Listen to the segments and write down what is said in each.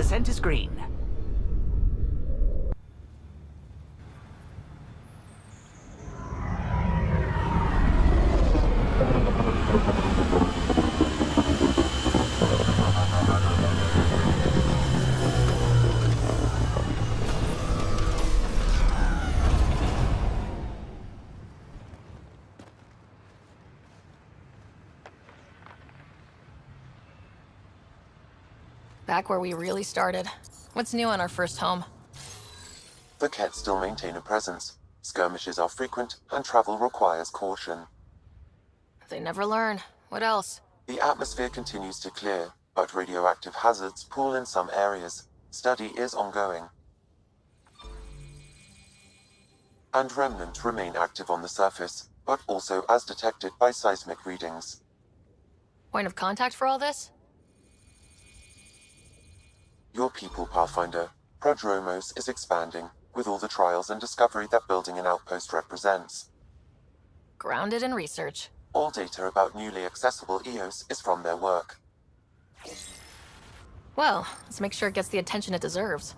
Descent is green. Back where we really started. What's new on our first home? The Kett still maintain a presence. Skirmishes are frequent, and travel requires caution. They never learn. What else? The atmosphere continues to clear, but radioactive hazards pool in some areas. Study is ongoing. And remnants remain active on the surface, but also as detected by seismic readings. Point of contact for all this? Your people, Pathfinder. Prodromos is expanding, with all the trials and discovery that building an outpost represents. Grounded in research. All data about newly accessible EOS is from their work. Well, let's make sure it gets the attention it deserves.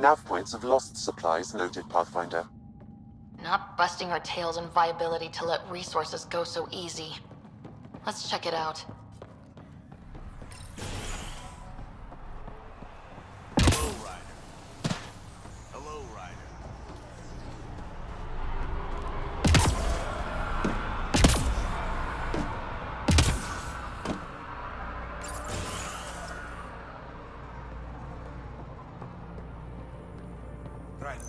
Nav points of lost supplies noted, Pathfinder. Not busting our tails on viability to let resources go so easy. Let's check it out. Hello, Ryder. Hello, Ryder. Ryder.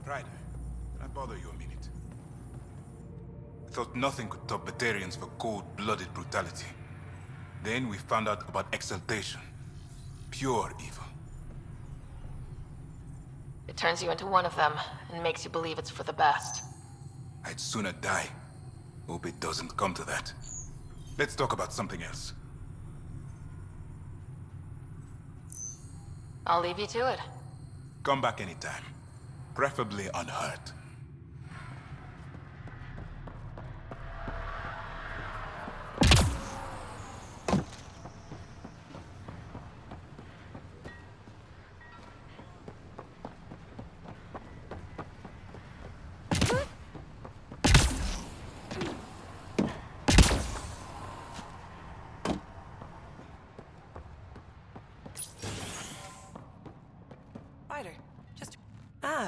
Ryder, can I bother you a minute? I thought nothing could top Batarians for cold-blooded brutality. Then we found out about exaltation. Pure evil. It turns you into one of them, and makes you believe it's for the best. I'd sooner die. Hope it doesn't come to that. Let's talk about something else. I'll leave you to it. Come back anytime. Preferably unhurt.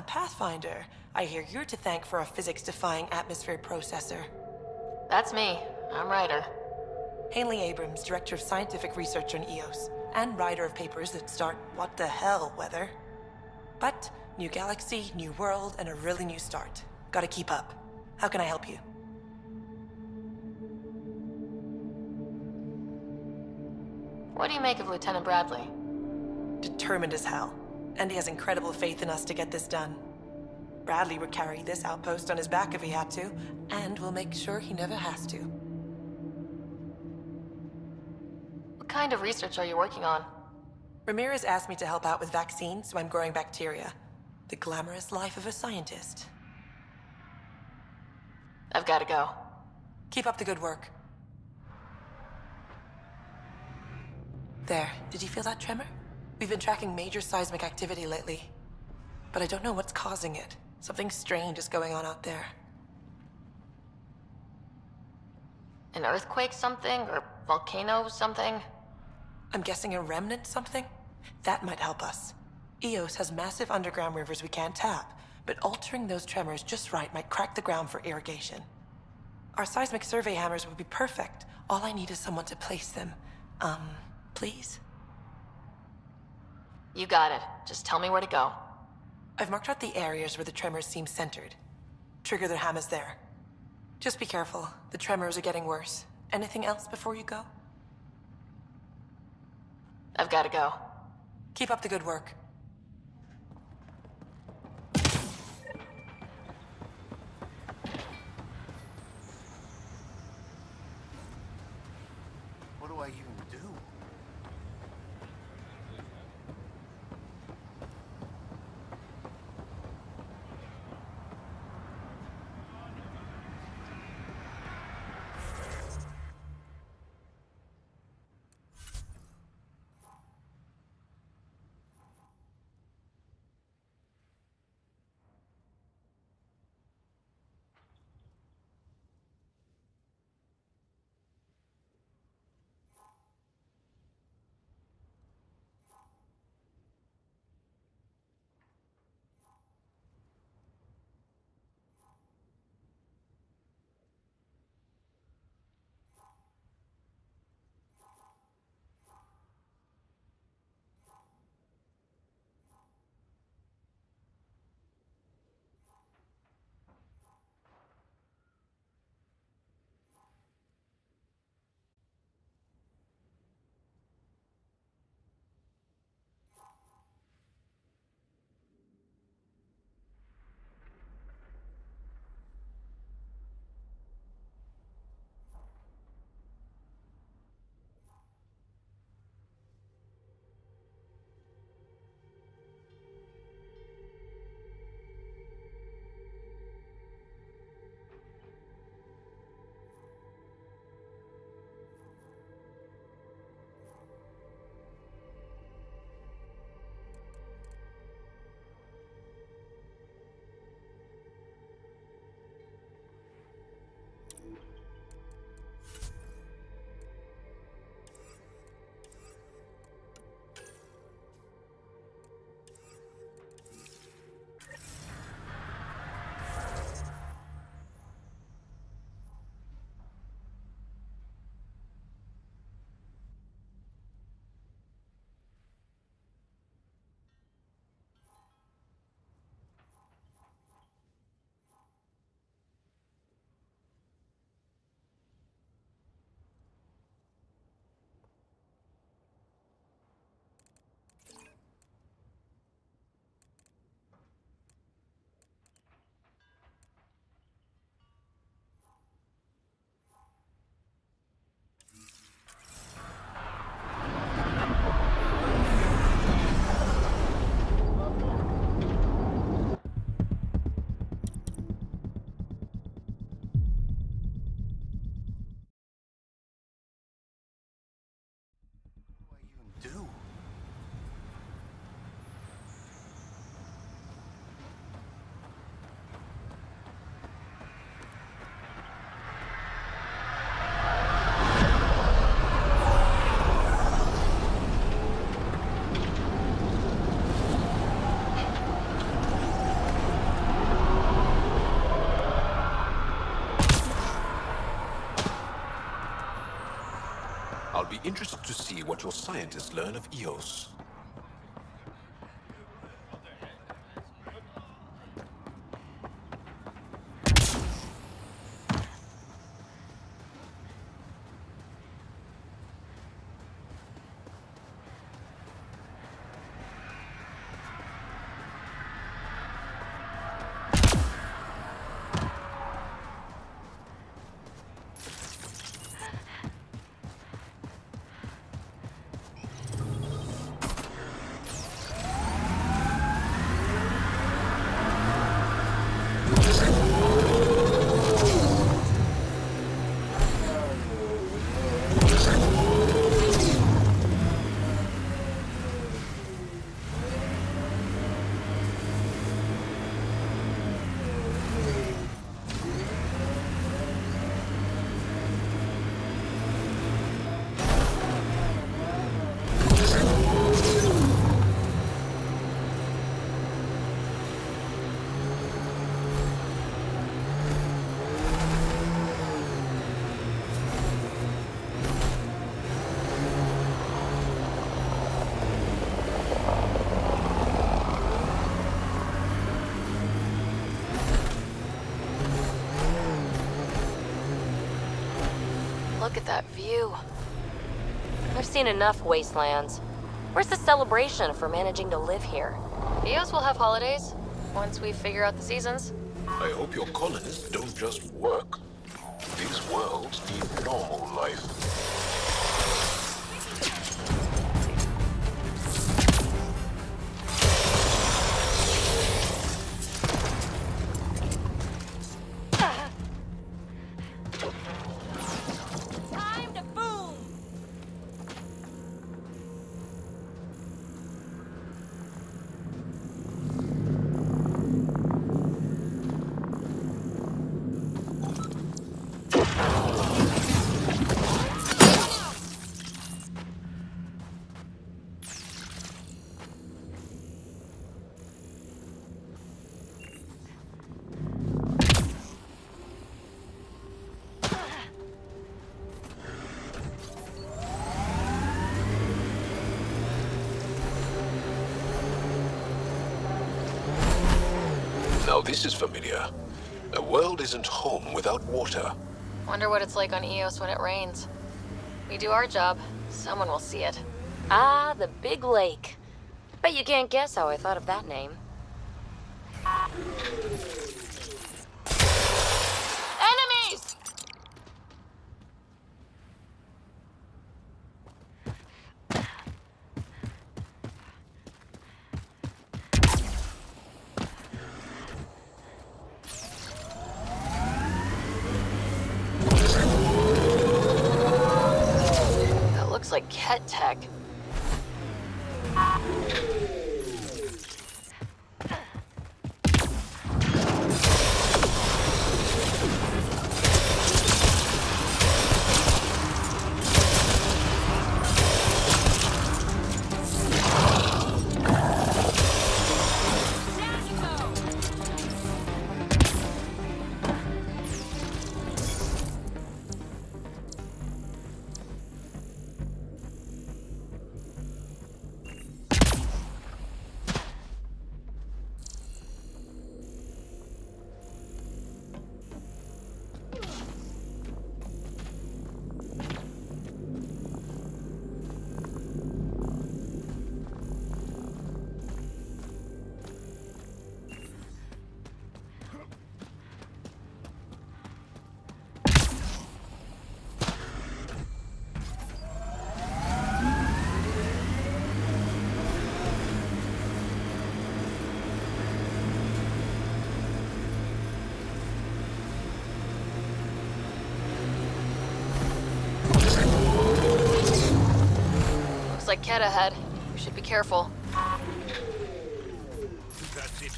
Pathfinder. I hear you're to thank for a physics-defying atmosphere processor. That's me. I'm Ryder. Haley Abrams, Director of Scientific Research on EOS, and writer of papers that start what the hell weather. But new galaxy, new world, and a really new start. Gotta keep up. How can I help you? What do you make of Lieutenant Bradley? Determined as hell. And he has incredible faith in us to get this done. Bradley would carry this outpost on his back if he had to, and we'll make sure he never has to. What kind of research are you working on? Ramirez asked me to help out with vaccines, so I'm growing bacteria. The glamorous life of a scientist. I've gotta go. Keep up the good work. There, did you feel that tremor? We've been tracking major seismic activity lately. But I don't know what's causing it. Something strange is going on out there. An earthquake something? Or volcano something? I'm guessing a remnant something? That might help us. EOS has massive underground rivers we can't tap, but altering those tremors just right might crack the ground for irrigation. Our seismic survey hammers would be perfect. All I need is someone to place them. Please? You got it. Just tell me where to go. I've marked out the areas where the tremors seem centered. Trigger the hammers there. Just be careful. The tremors are getting worse. Anything else before you go? I've gotta go. Keep up the good work. What do I even do? interested to see what your scientists learn of Eos. Look at that view. I've seen enough wastelands. Where's the celebration for managing to live here? Eos will have holidays once we figure out the seasons. I hope your colonists don't just work. These worlds need normal life. Time to boom! Now this is familiar. A world isn't home without water. Wonder what it's like on Eos when it rains. We do our job, someone will see it. Ah, the Big Lake. Bet you can't guess how I thought of that name. Enemies! That looks like Ket tech. Looks like Ket ahead. We should be careful. That's it.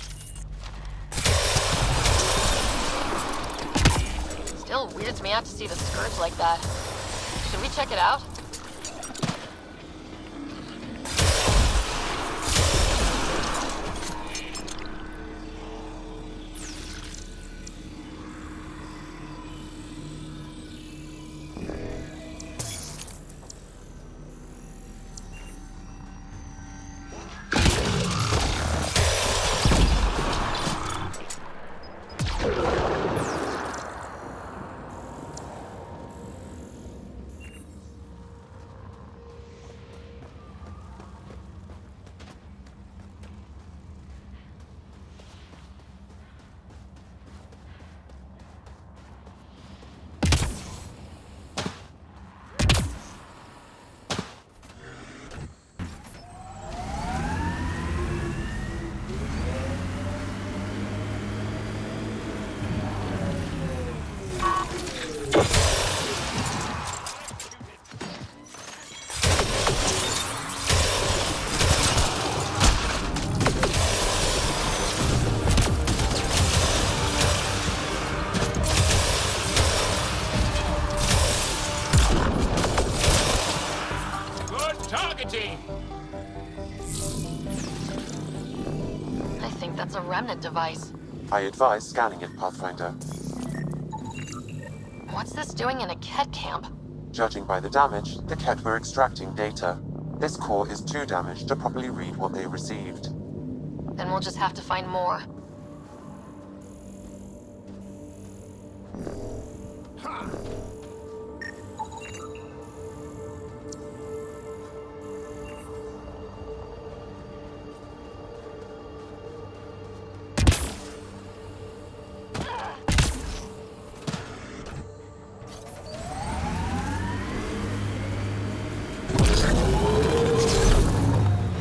Still weirds me out to see the Scourge like that. Should we check it out? that's a remnant device. I advise scanning it, Pathfinder. What's this doing in a Ket camp? Judging by the damage, the Ket were extracting data. This core is too damaged to properly read what they received. Then we'll just have to find more.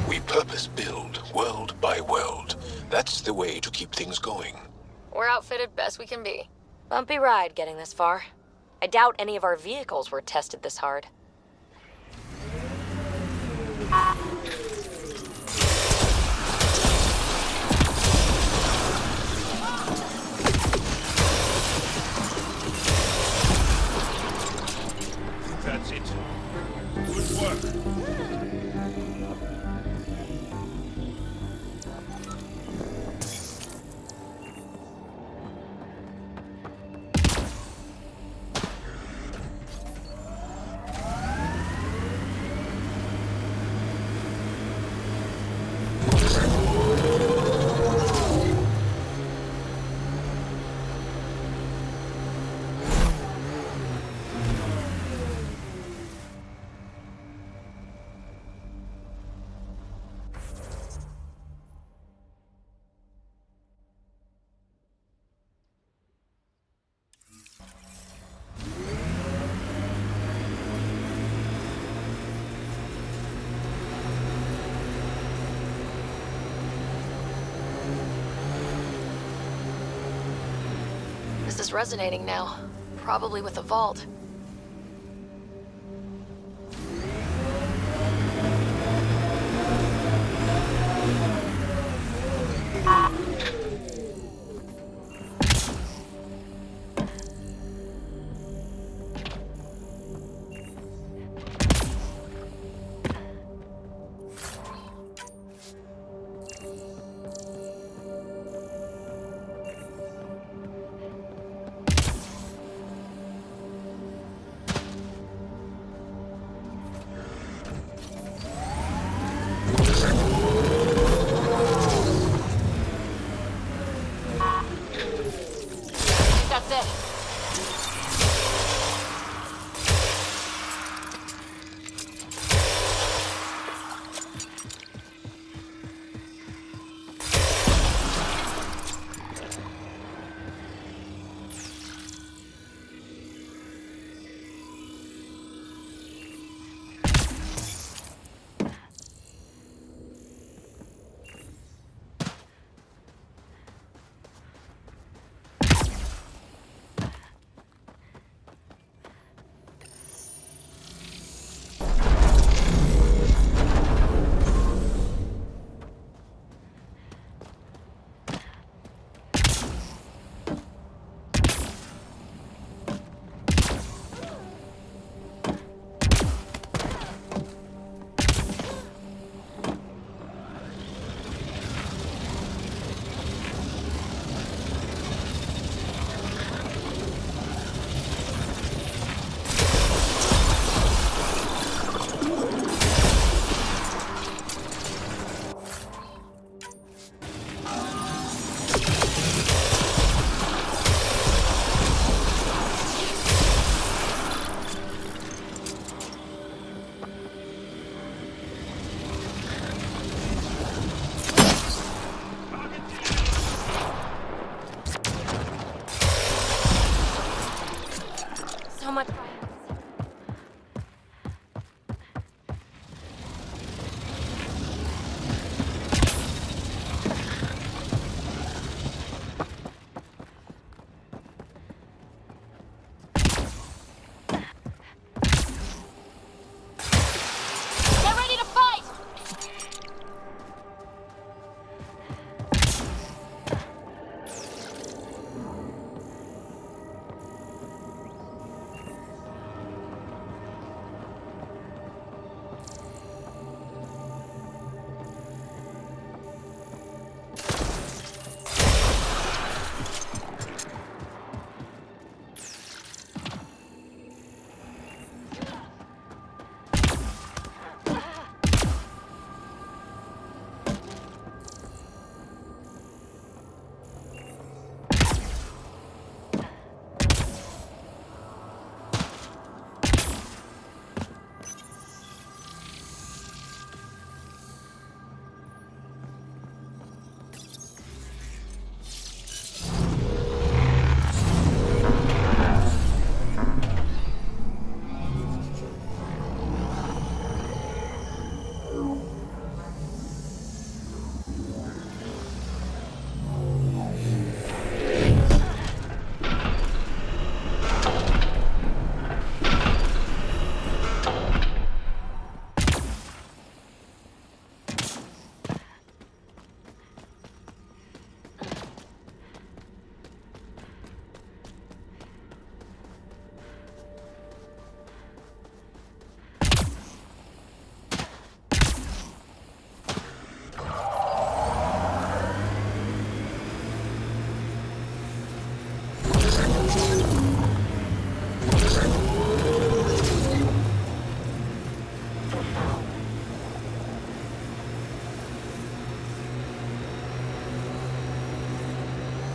We purpose build, world by world. That's the way to keep things going. We're outfitted best we can be. Bumpy ride getting this far. I doubt any of our vehicles were tested this hard. That's it. Good work. This is resonating now. Probably with the vault.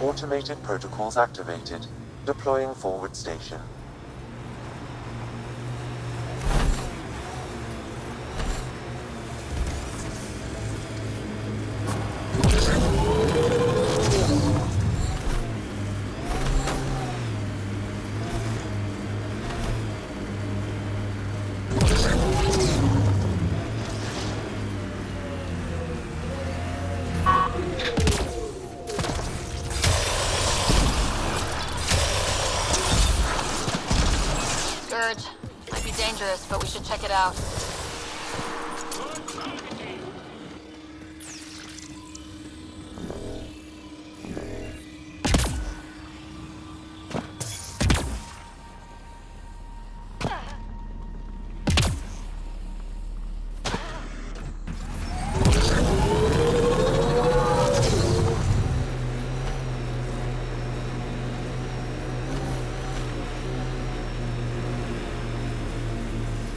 Automated protocols activated. Deploying forward station. Scourge. Might be dangerous, but we should check it out.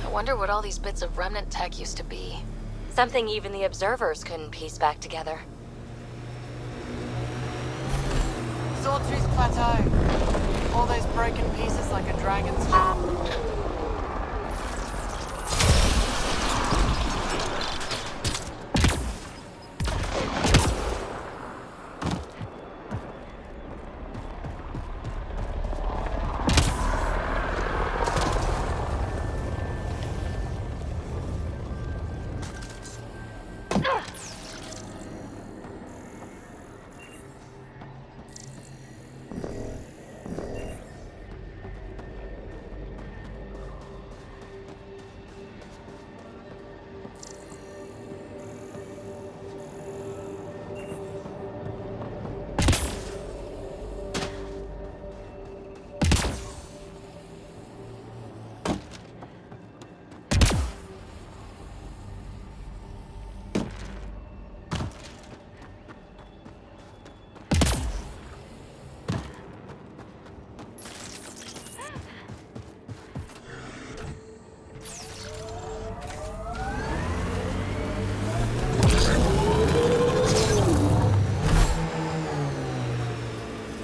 I wonder what all these bits of remnant tech used to be. Something even the observers couldn't piece back together. Sawtooth Plateau. All those broken pieces like a dragon's jaw.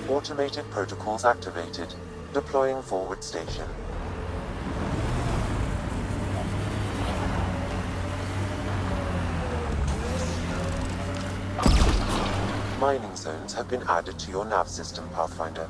Automated protocols activated. Deploying forward station. Mining zones have been added to your nav system, Pathfinder.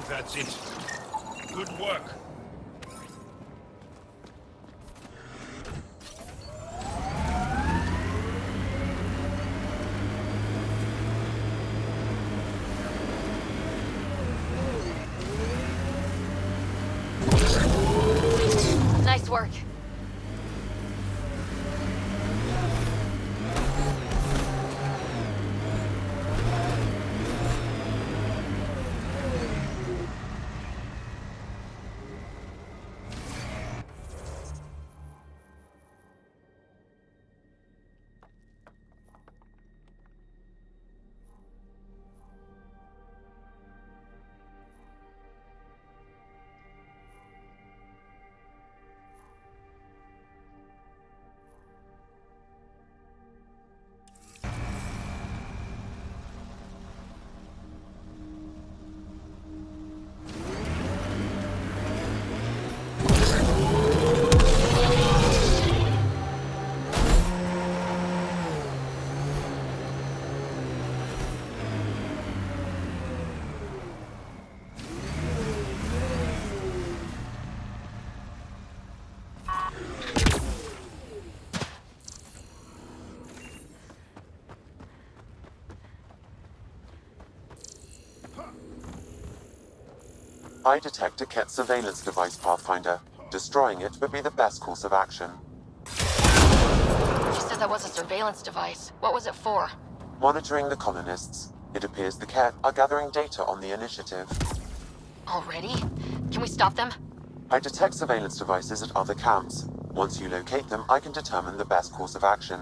That's it. Good work. Nice work. I detect a Ket surveillance device, Pathfinder. Destroying it would be the best course of action. You said that was a surveillance device. What was it for? Monitoring the colonists. It appears the Ket are gathering data on the initiative. Already? Can we stop them? I detect surveillance devices at other camps. Once you locate them, I can determine the best course of action.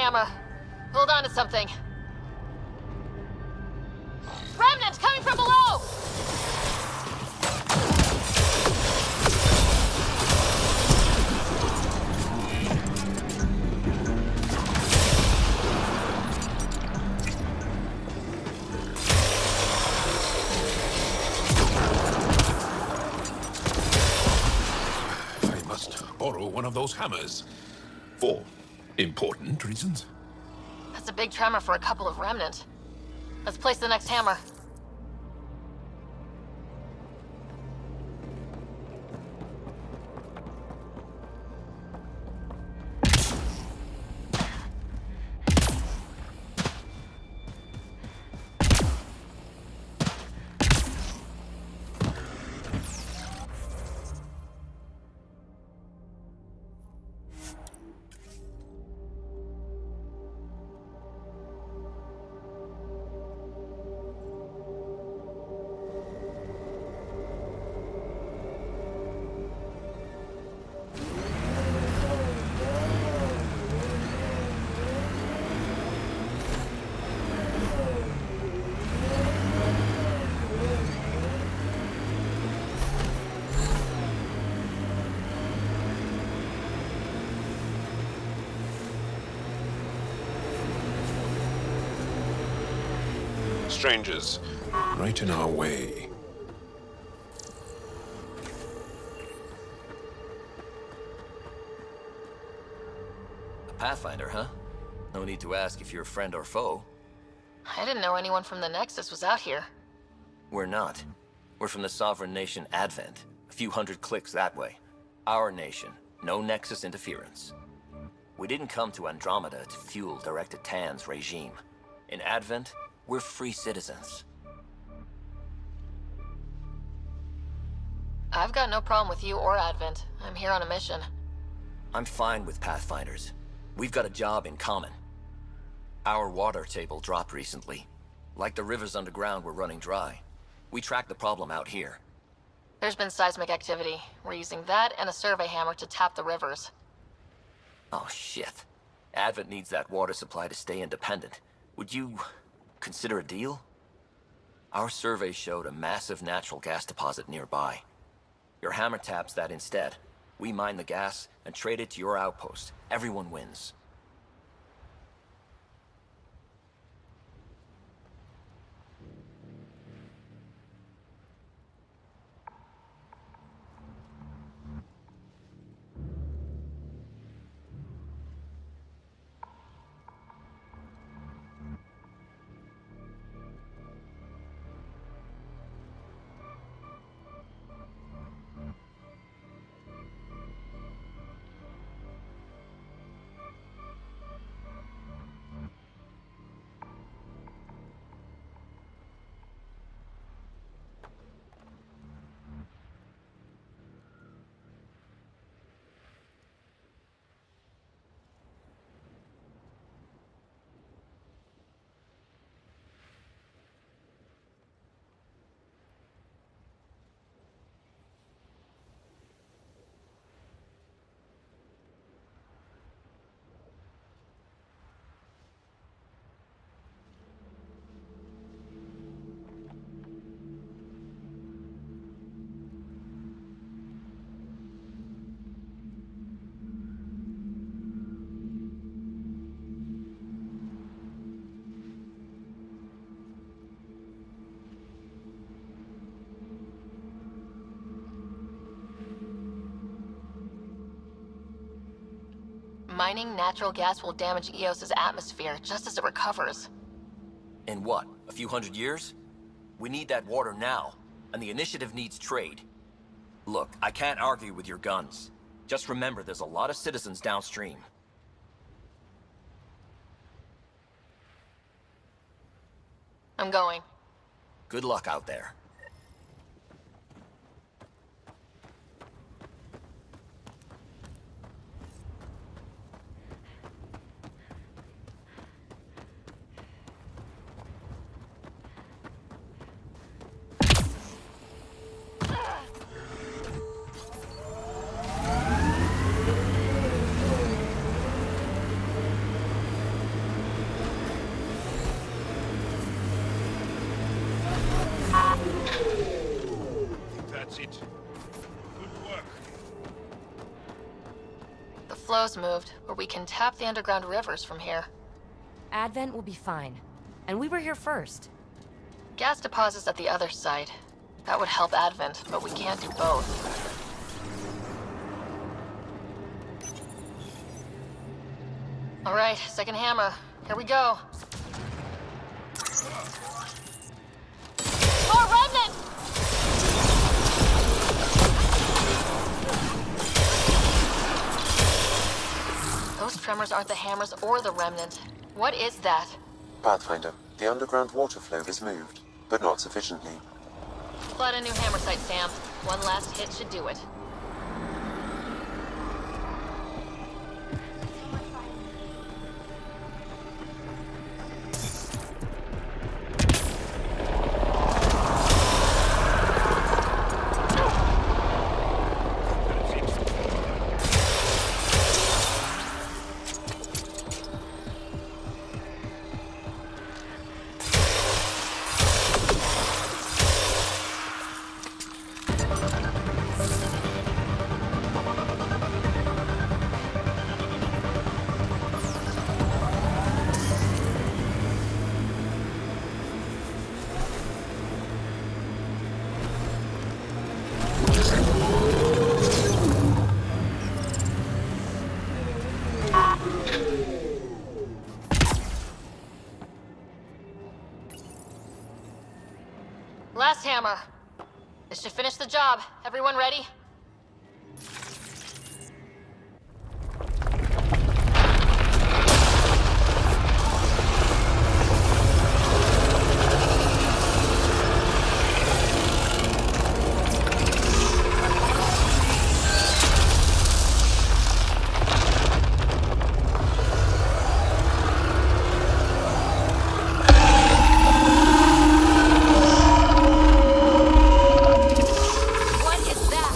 hammer. Hold on to something. Remnants coming from below! I must borrow one of those hammers. For important reasons. That's a big tremor for a couple of remnant. Let's place the next hammer. Strangers, right in our way. A Pathfinder, huh? No need to ask if you're friend or foe. I didn't know anyone from the Nexus was out here. We're not. We're from the sovereign nation Advent, a few hundred clicks that way. Our nation, no Nexus interference. We didn't come to Andromeda to fuel Director Tan's regime. In Advent, we're free citizens. I've got no problem with you or Advent. I'm here on a mission. I'm fine with Pathfinders. We've got a job in common. Our water table dropped recently. Like the rivers underground were running dry. We tracked the problem out here. There's been seismic activity. We're using that and a survey hammer to tap the rivers. Oh shit. Advent needs that water supply to stay independent. Would you consider a deal? Our survey showed a massive natural gas deposit nearby. Your hammer taps that instead. We mine the gas and trade it to your outpost. Everyone wins. Mining natural gas will damage Eos's atmosphere just as it recovers. In what, a few hundred years? We need that water now, and the initiative needs trade. Look, I can't argue with your guns. Just remember there's a lot of citizens downstream. I'm going. Good luck out there. That's it. Good work. The flow's moved, or we can tap the underground rivers from here. Advent will be fine. And we were here first. Gas deposits at the other site. That would help Advent, but we can't do both. All right, second hammer. Here we go. More remnant! Those tremors aren't the hammers or the remnant. What is that? Pathfinder, the underground water flow is moved, but not sufficiently. Plot a new hammer site, Sam. One last hit should do it. Last hammer. This should finish the job. Everyone ready? What is that?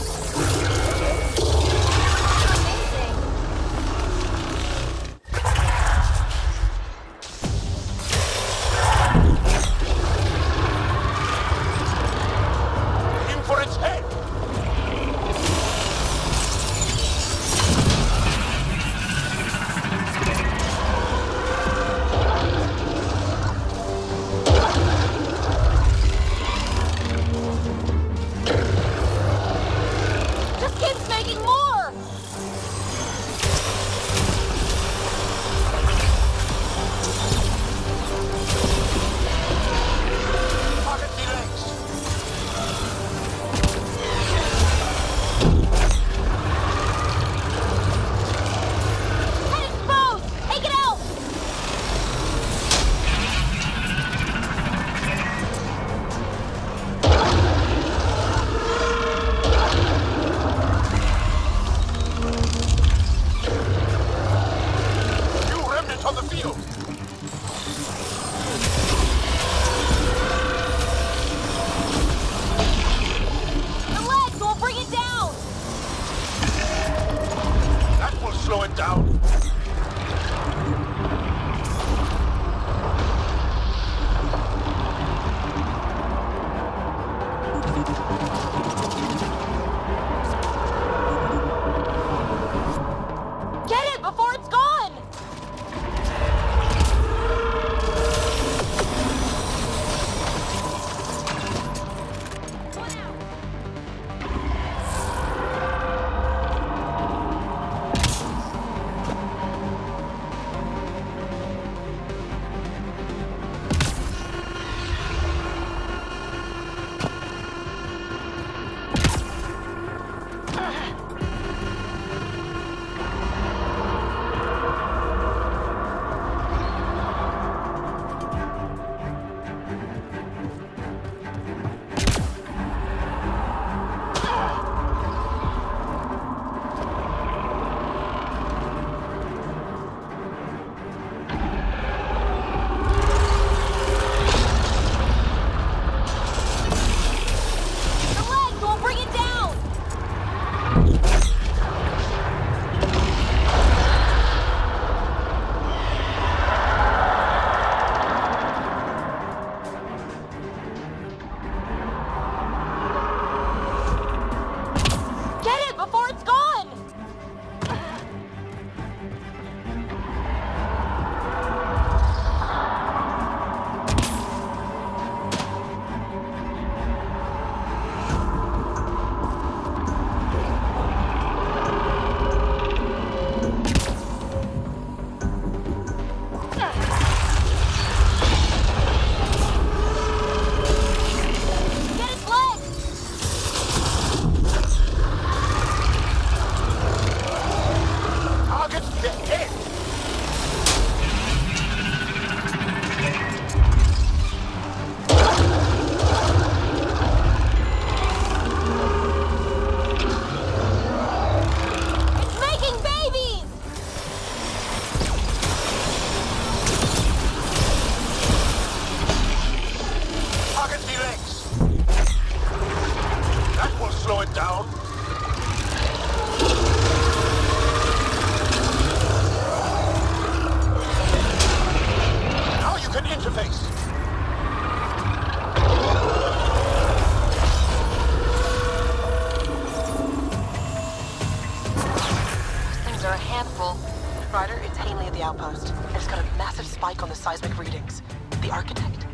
take on the seismic readings. The architect?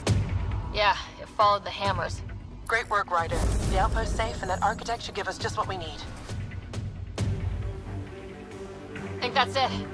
Yeah, it followed the hammers. Great work, Ryder. The outpost's safe, and that architect should give us just what we need. I think that's it.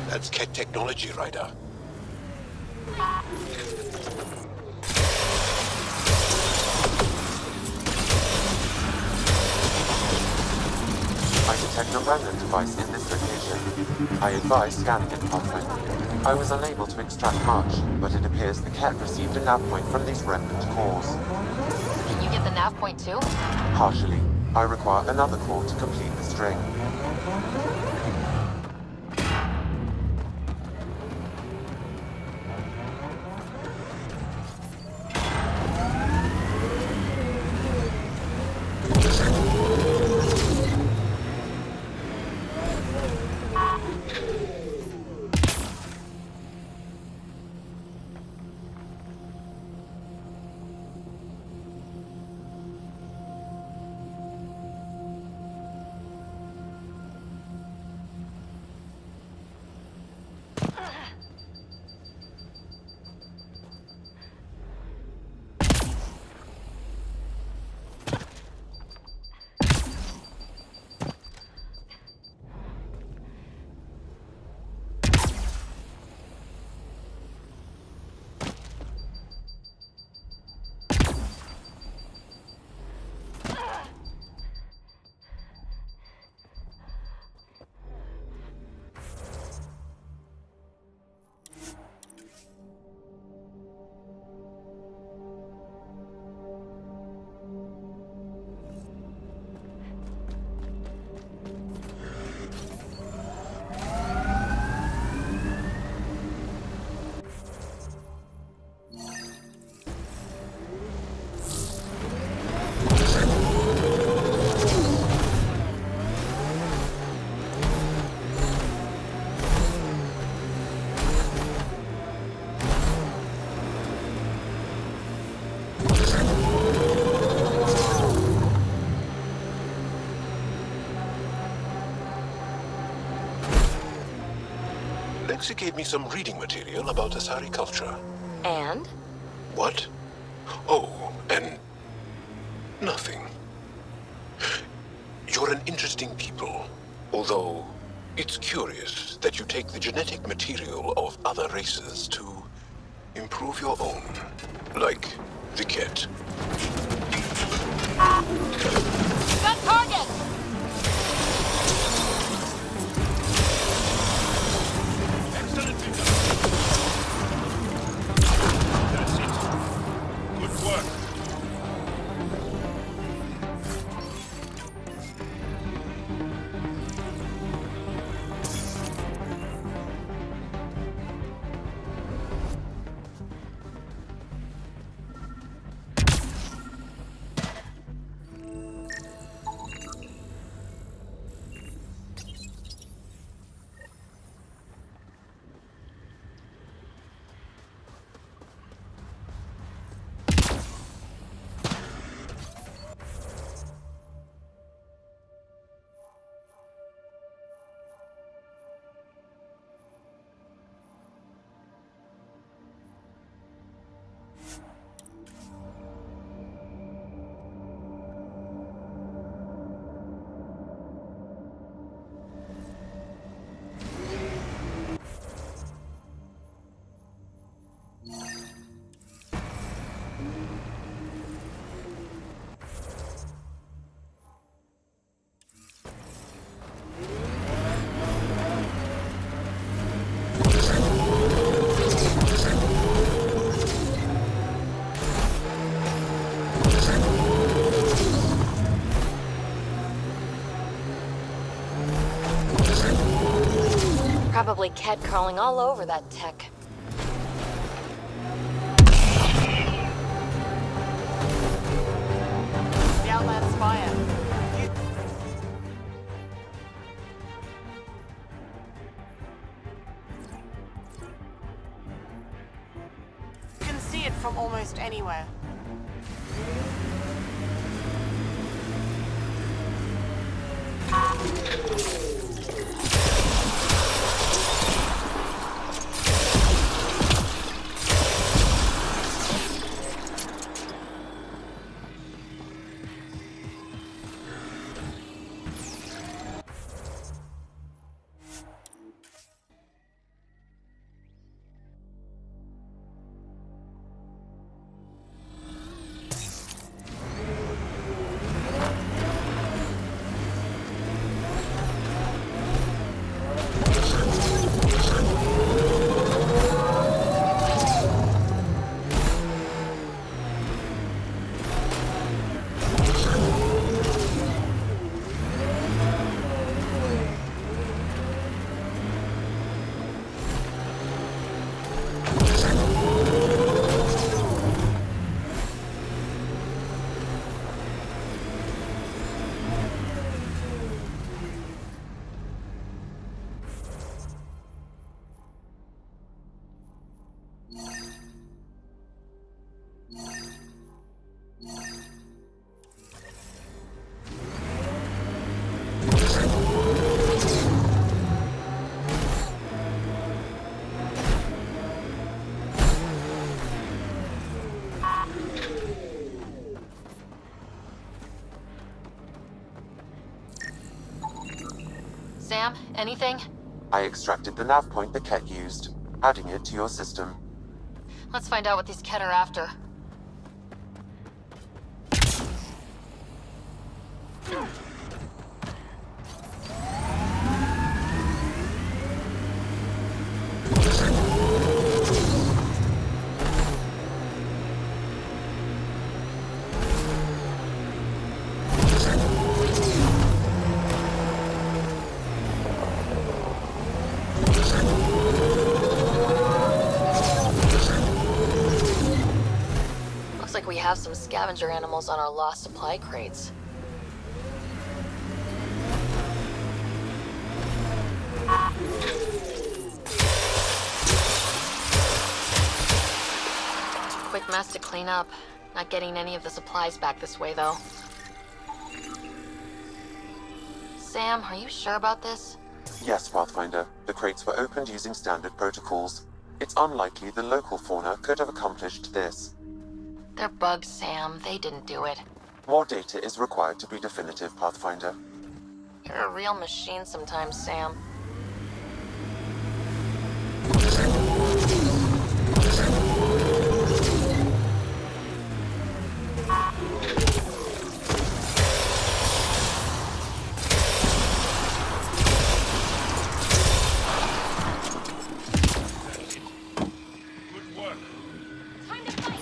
That's Ket technology, Ryder. I detect a remnant device in this location. I advise scanning it, Pathfinder. I was unable to extract much, but it appears the Ket received a nav point from these remnant cores. Can you get the nav point too? Partially. I require another core to complete the string. Lexi gave me some reading material about Asari culture. And? What? Oh, and nothing. You're an interesting people, although it's curious that you take the genetic material of other races to improve your own, like the Ket. Got target! Excellently done. That's it. Good work. probably cat crawling all over that tech. The Outland's fire. You can see it from almost anywhere. Sam, anything? I extracted the nav point the Ket used, adding it to your system. Let's find out what these Ket are after. Looks like we have some scavenger animals on our lost supply crates. Quick mess to clean up. Not getting any of the supplies back this way, though. Sam, are you sure about this? Yes, Pathfinder. The crates were opened using standard protocols. It's unlikely the local fauna could have accomplished this. They're bugs, Sam. They didn't do it. More data is required to be definitive, Pathfinder. You're a real machine sometimes, Sam. Good work. Time to fight!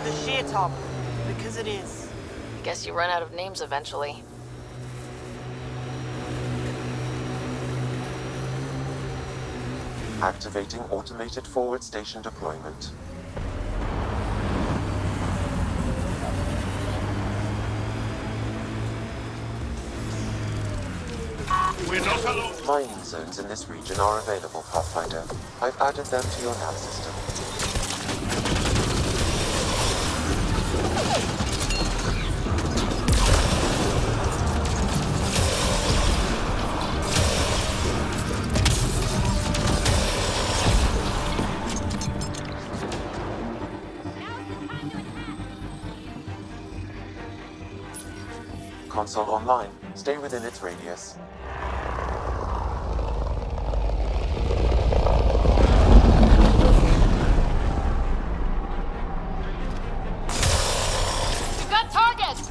The sheer top, because it is. Guess you run out of names eventually. Activating automated forward station deployment. We're not alone. Mining zones in this region are available, Pathfinder. I've added them to your nav system. Now's the time to console online. Stay within its radius. We've got targets!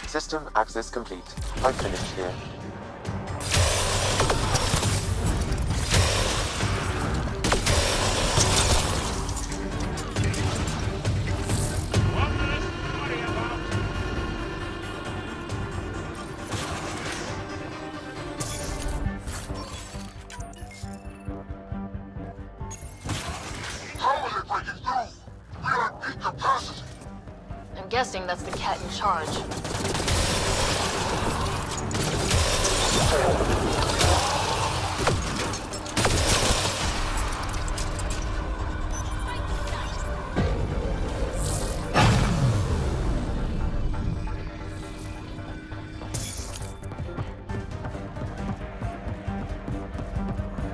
System access complete. I'm finished here. How are they breaking through? We're at peak capacity. I'm guessing that's the cat in charge.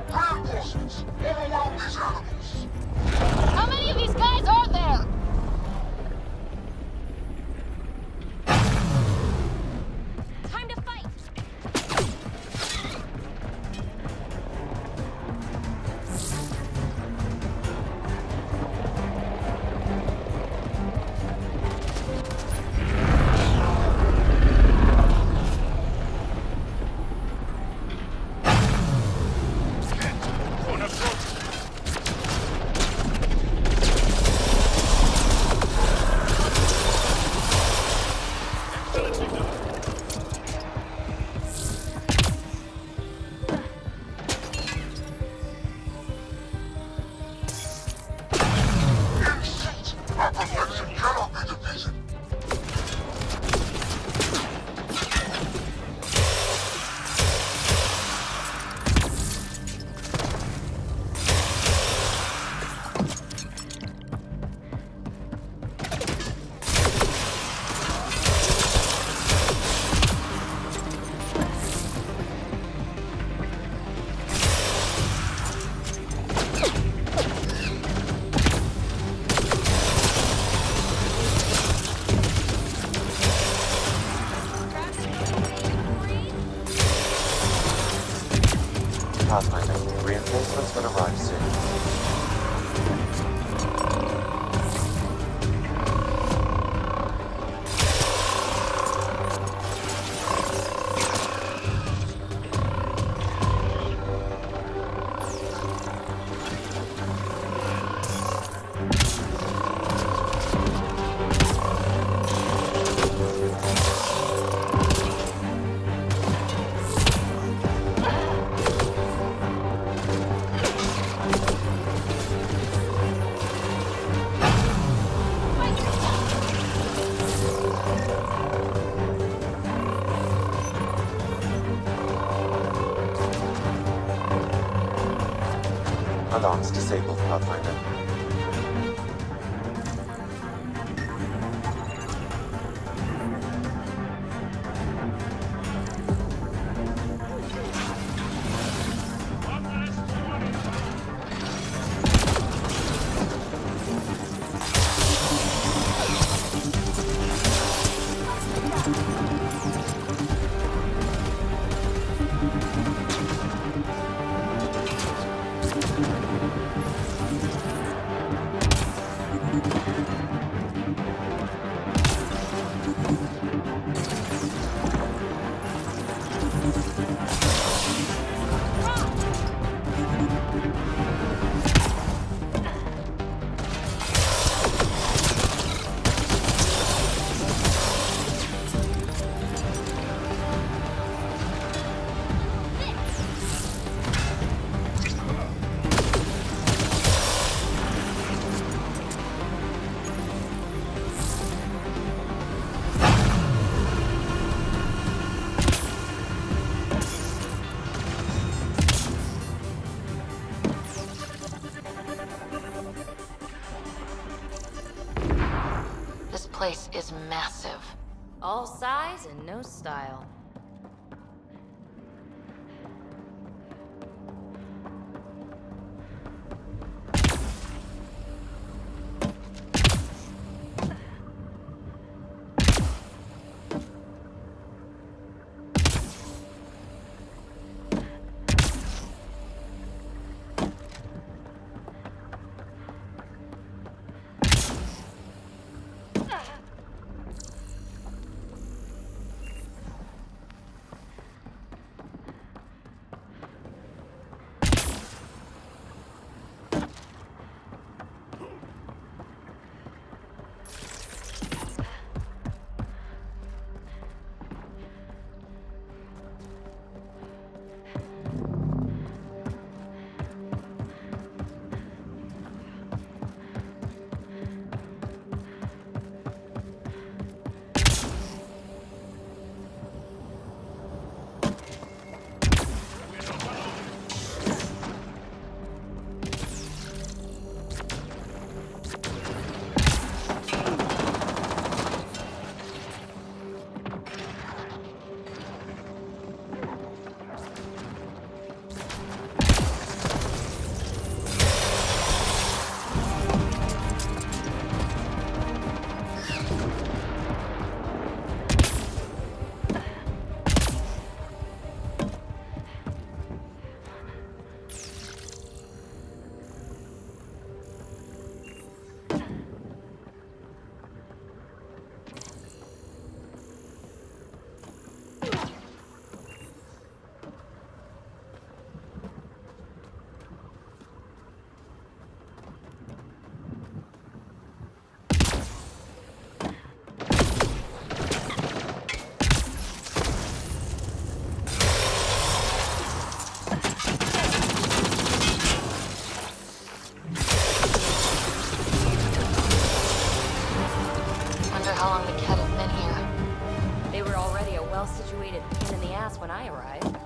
Reinforcements! Overwhelm these animals! How many of these guys are there? Time to fight! In sight! Our perfection cannot be defeated! Pathfinder, reinforcements will arrive soon. Alarms disabled, Pathfinder. place is massive. All size and no style. How long the Kett have been here? They were already a well-situated pain in the ass when I arrived.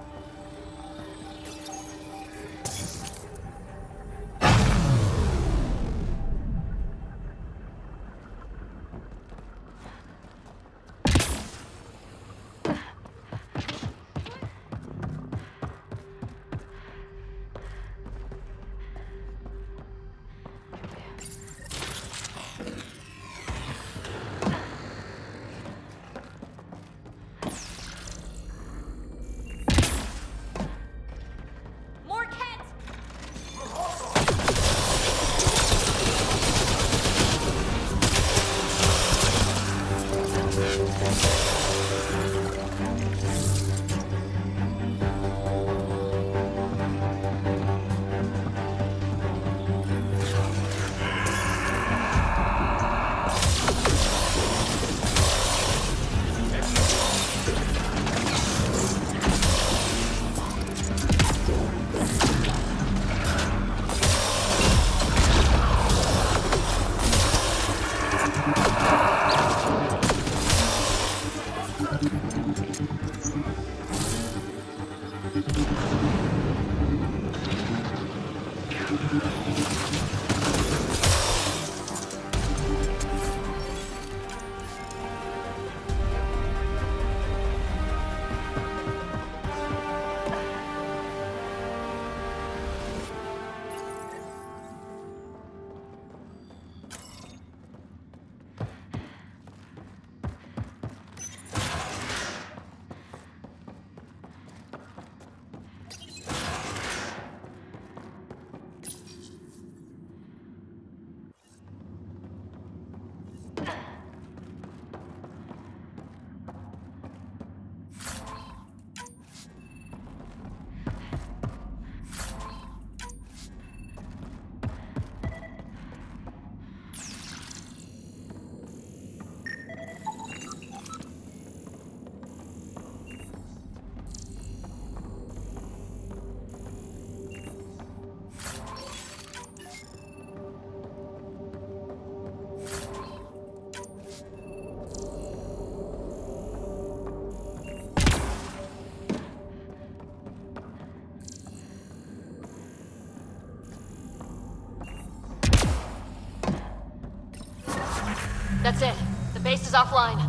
That's it. The base is offline.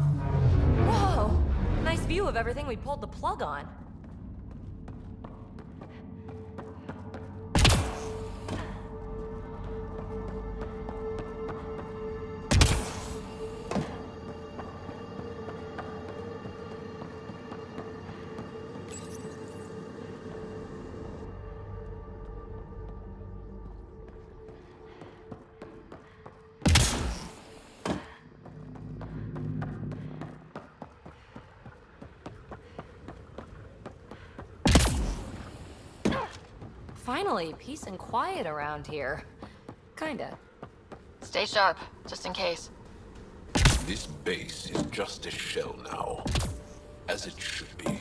Whoa! Nice view of everything we pulled the plug on. Finally, peace and quiet around here. Kinda. Stay sharp, just in case. This base is just a shell now, as it should be.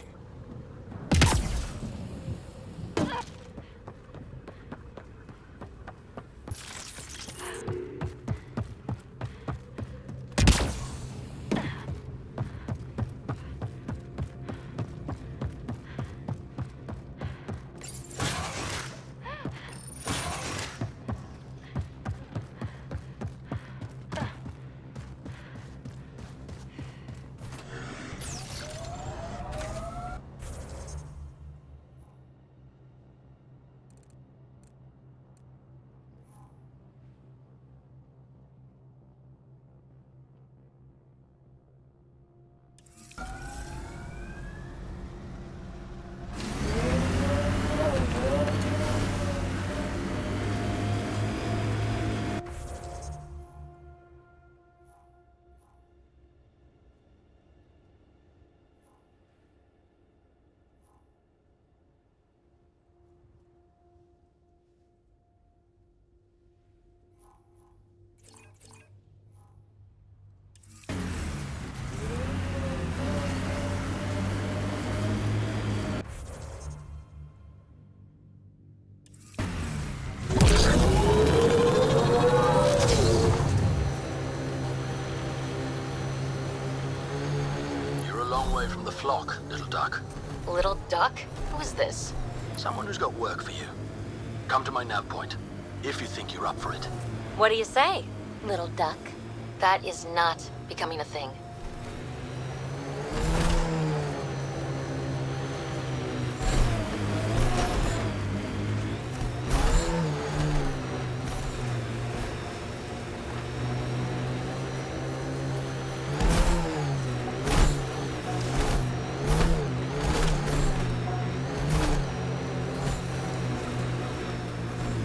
From the flock, little duck. Little duck? Who is this? Someone who's got work for you. Come to my nav point, if you think you're up for it. What do you say, little duck? That is not becoming a thing.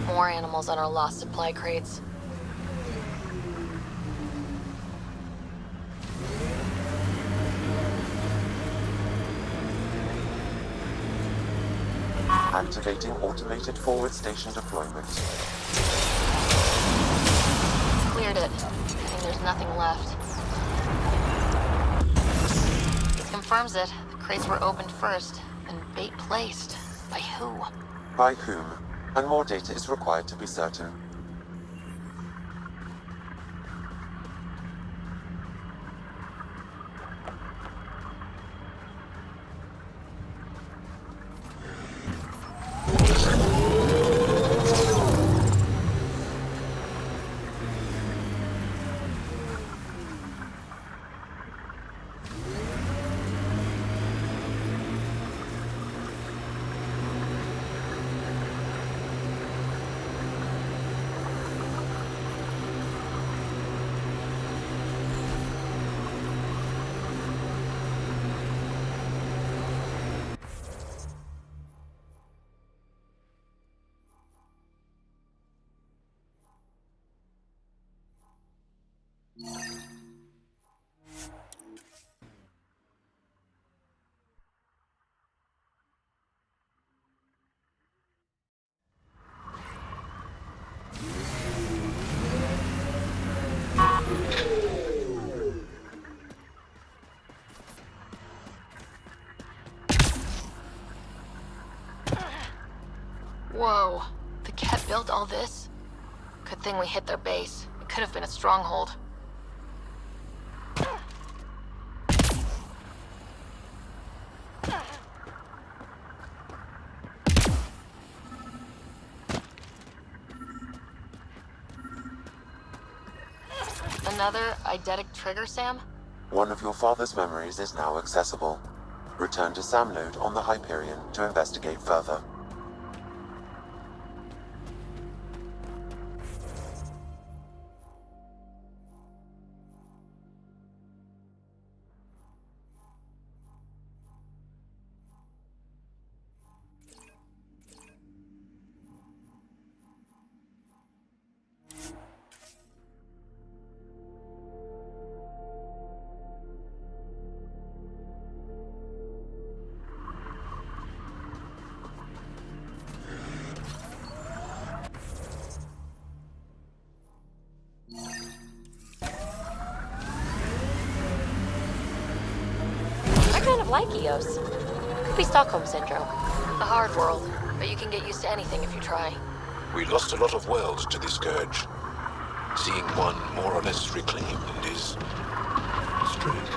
More animals on our lost supply crates. Activating automated forward station deployment. Cleared it. I think there's nothing left. This confirms it. The crates were opened first, and bait placed. By who? By whom? And more data is required to be certain. Whoa. The Ket built all this? Good thing we hit their base. It could have been a stronghold. Another eidetic trigger, Sam? One of your father's memories is now accessible. Return to Samnode on the Hyperion to investigate further. I kind of like Eos. Could be Stockholm Syndrome. A hard world, but you can get used to anything if you try. We lost a lot of worlds to this scourge. Seeing one more or less reclaimed is strange.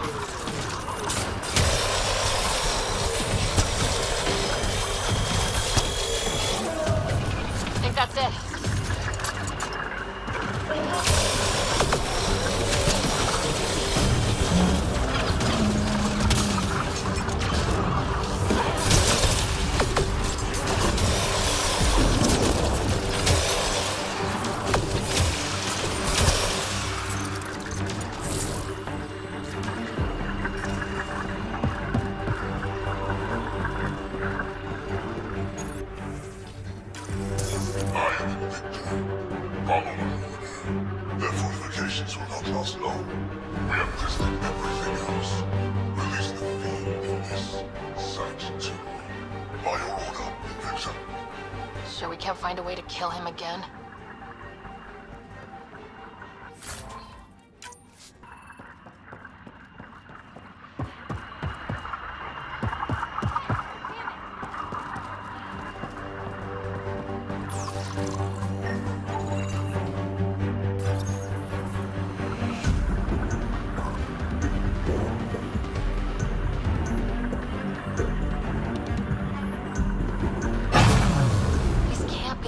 I think that's it. Their fortifications will not last long. We have tested everything else. Release the fiend from this site too. By your order, Invicta. Sure we can't find a way to kill him again?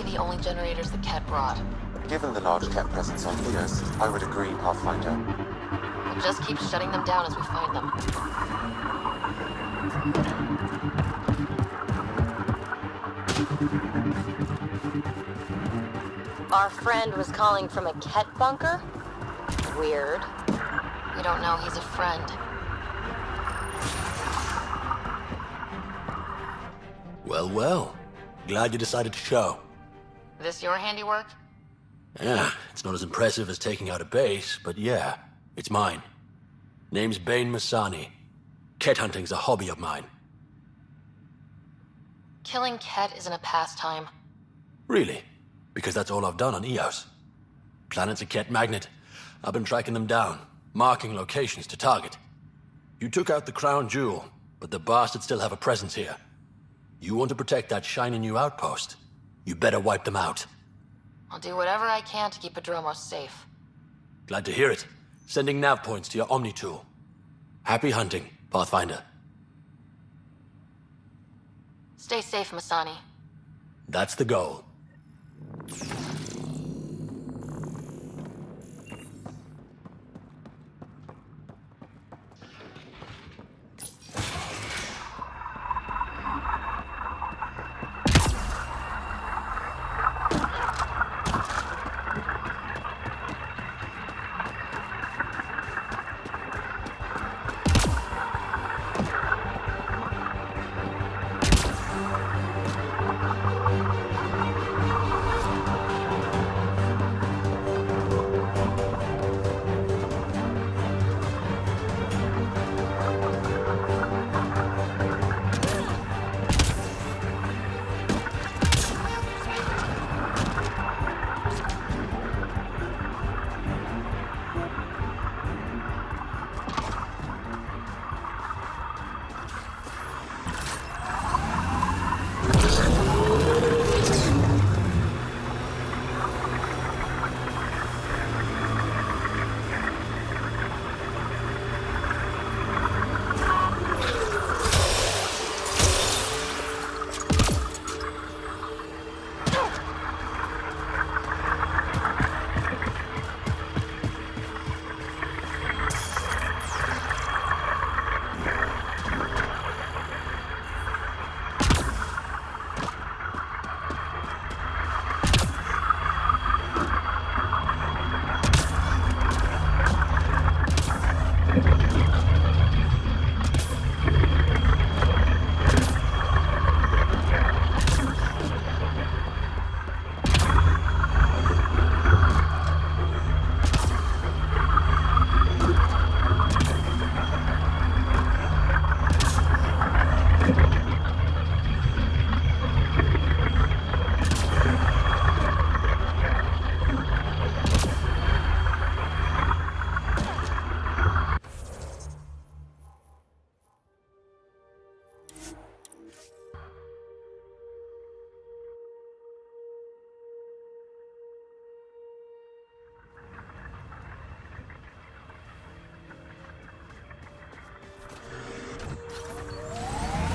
The only generators the Ket brought. Given the large Ket presence on Eos, I would agree, Pathfinder. We'll just keep shutting them down as we find them. Our friend was calling from a Ket bunker? Weird. We don't know he's a friend. Well, well. Glad you decided to show. This your handiwork? Yeah, it's not as impressive as taking out a base, but yeah, it's mine. Name's Bane Masani. Ket hunting's a hobby of mine. Killing Ket isn't a pastime. Really? Because that's all I've done on Eos. Planet's a Ket magnet. I've been tracking them down, marking locations to target. You took out the crown jewel, but the bastards still have a presence here. You want to protect that shiny new outpost? You better wipe them out. I'll do whatever I can to keep Adromos safe. Glad to hear it. Sending nav points to your Omni tool. Happy hunting, Pathfinder. Stay safe, Masani. That's the goal.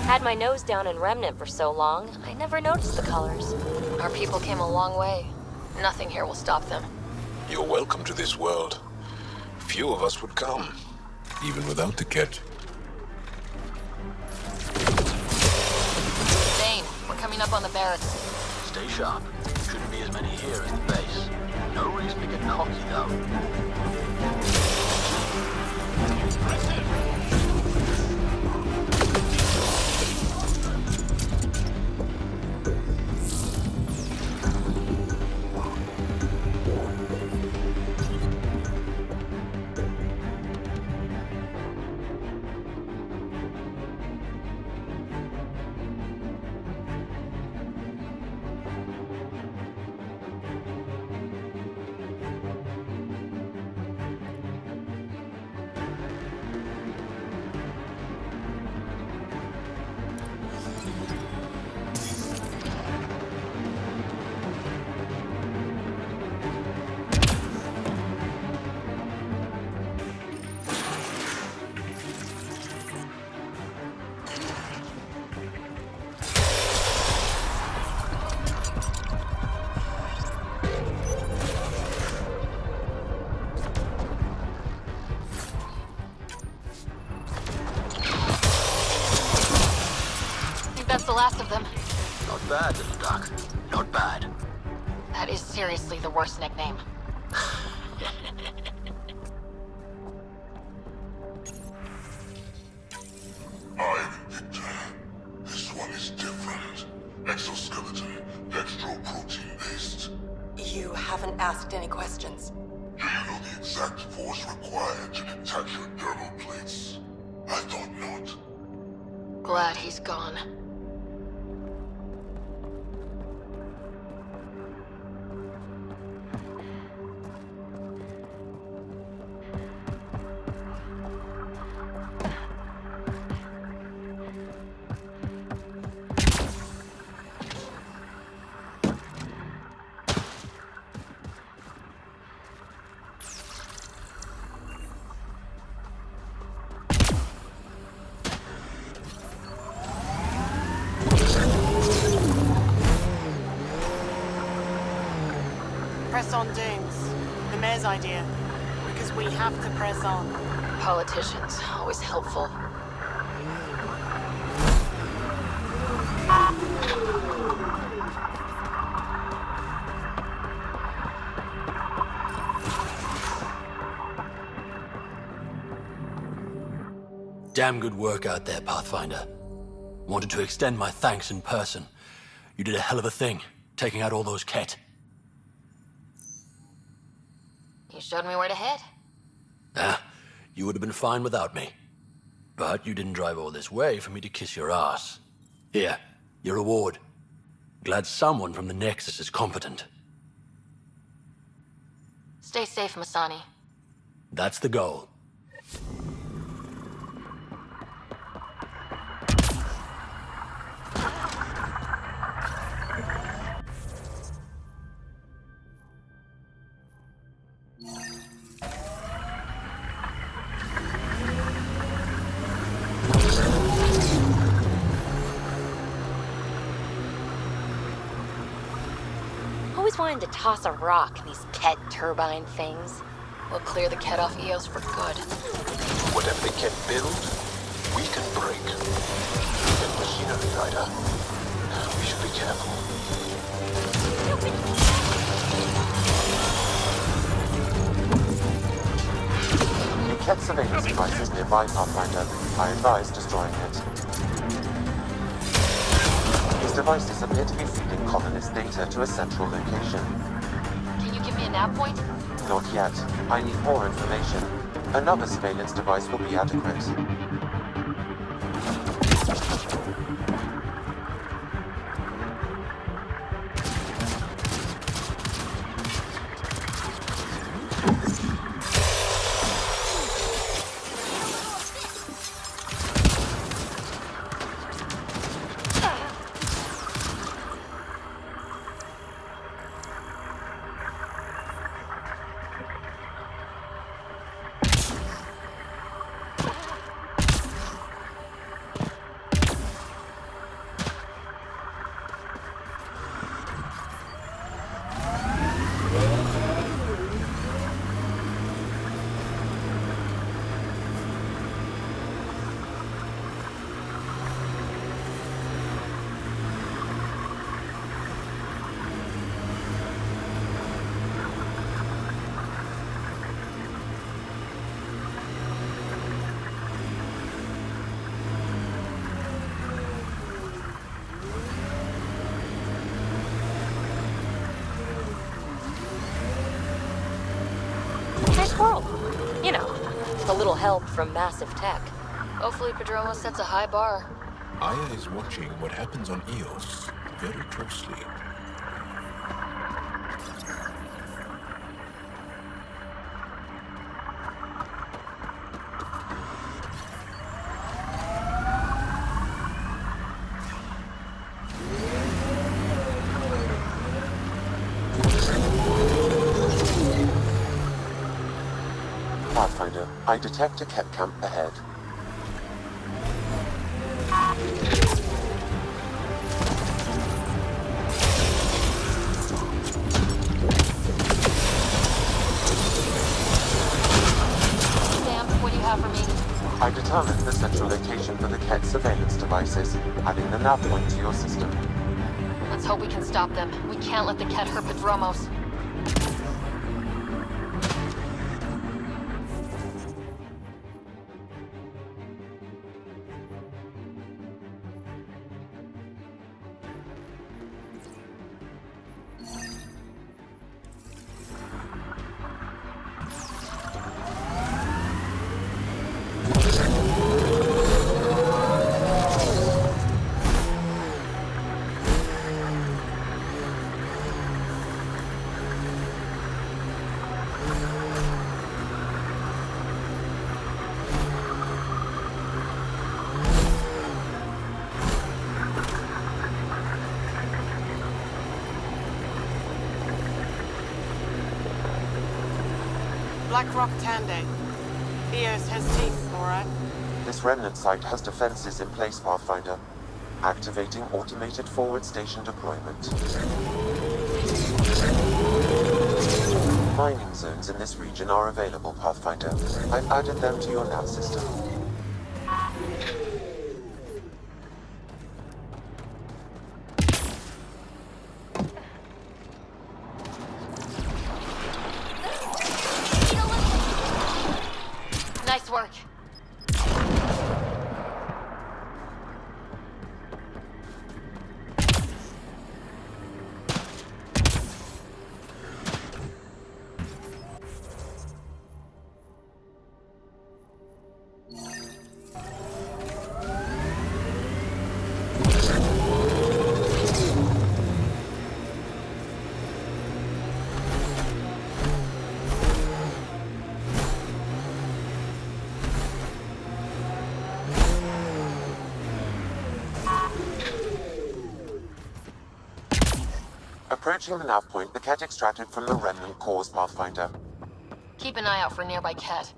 Had my nose down in Remnant for so long, I never noticed the colors. Our people came a long way. Nothing here will stop them. You're welcome to this world. Few of us would come, even without the Ket. Zane, we're coming up on the barracks. Stay sharp. Shouldn't be as many here as the base. No reason to get cocky, though. That's the last of them. Not bad, little duck. Not bad. That is seriously the worst nickname. I'm Victor. This one is different. Exoskeleton, dextroprotein-based. You haven't asked any questions. Do you know the exact force required to detach your dermal plates? I thought not. Glad he's gone. Press on, Dooms. The mayor's idea. Because we have to press on. Politicians, always helpful. Damn good work out there, Pathfinder. Wanted to extend my thanks in person. You did a hell of a thing, taking out all those Ket. You showed me where to head. You would have been fine without me. But you didn't drive all this way for me to kiss your ass. Here, your reward. Glad someone from the Nexus is competent. Stay safe, Masani. That's the goal. Always wanted to toss a rock, these Ket turbine things. We'll clear the Ket off Eos for good. Whatever they can build, we can break. And machinery, Ryder. We should be careful. The Ket surveillance device is nearby, Pathfinder. I advise destroying it. These devices appear to be feeding colonist data to a central location. Can you give me a nav point? Not yet. I need more information. Another surveillance device will be adequate. little help from massive tech. Hopefully Padromo sets a high bar. Aya is watching what happens on Eos very closely. Pathfinder, I detect a Kett camp ahead. Sam, what do you have for me? I determined the central location for the Kett surveillance devices, adding the nav point to your system. Let's hope we can stop them. We can't let the Kett hurt Padromos. Black Rock Tande. Eos has teeth, alright? This remnant site has defenses in place, Pathfinder. Activating automated forward station deployment. Mining zones in this region are available, Pathfinder. I've added them to your nav system. Nice work. Approaching the nav point, the Kett extracted from the remnant cores, Pathfinder. Keep an eye out for nearby Kett.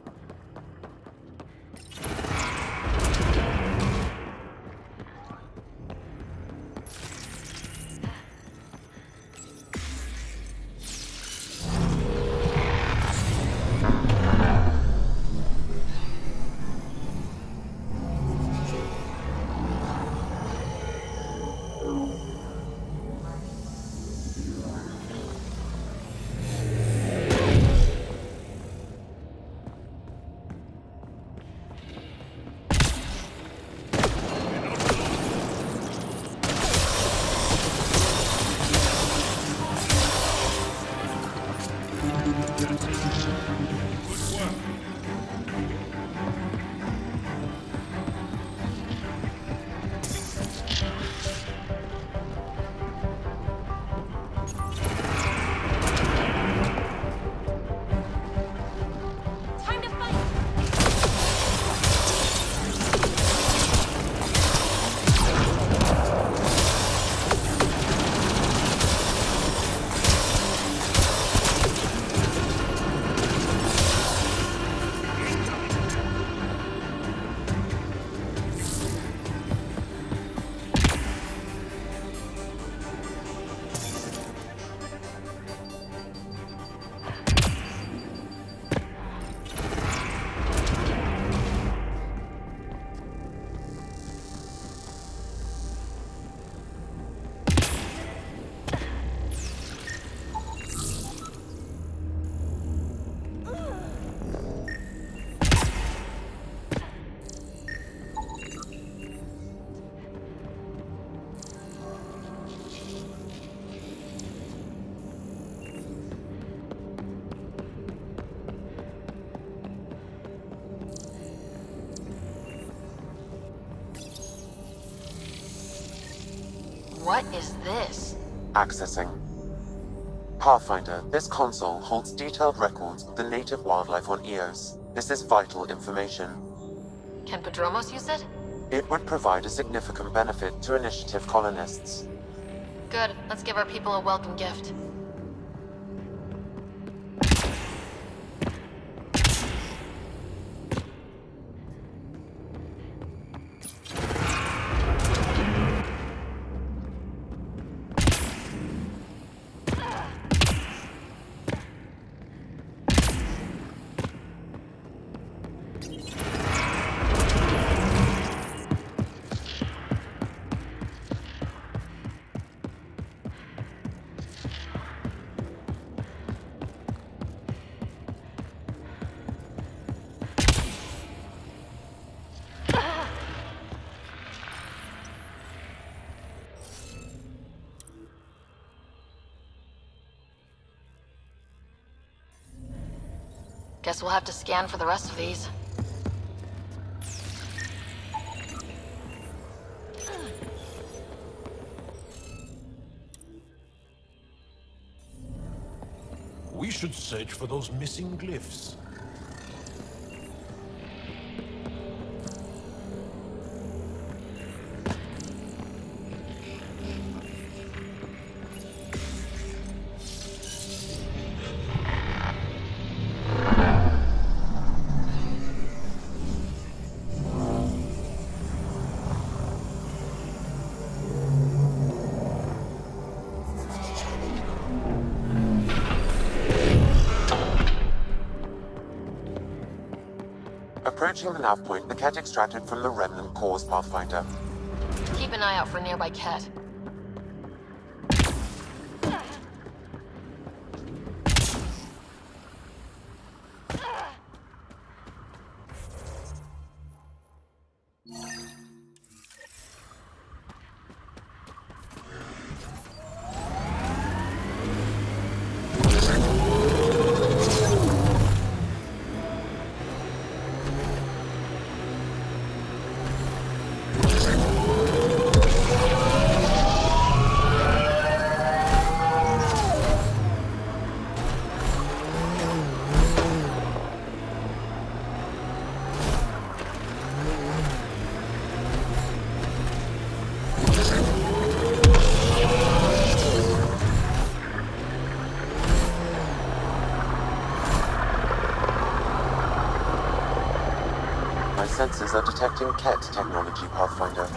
What is this? Accessing. Pathfinder, this console holds detailed records of the native wildlife on Eos. This is vital information. Can Padromos use it? It would provide a significant benefit to Initiative colonists. Good. Let's give our people a welcome gift. Guess we'll have to scan for the rest of these. We should search for those missing glyphs. Approaching the nav point, the Ket extracted from the remnant cores, Pathfinder. Keep an eye out for nearby Ket. My sensors are detecting Ket technology, Pathfinder.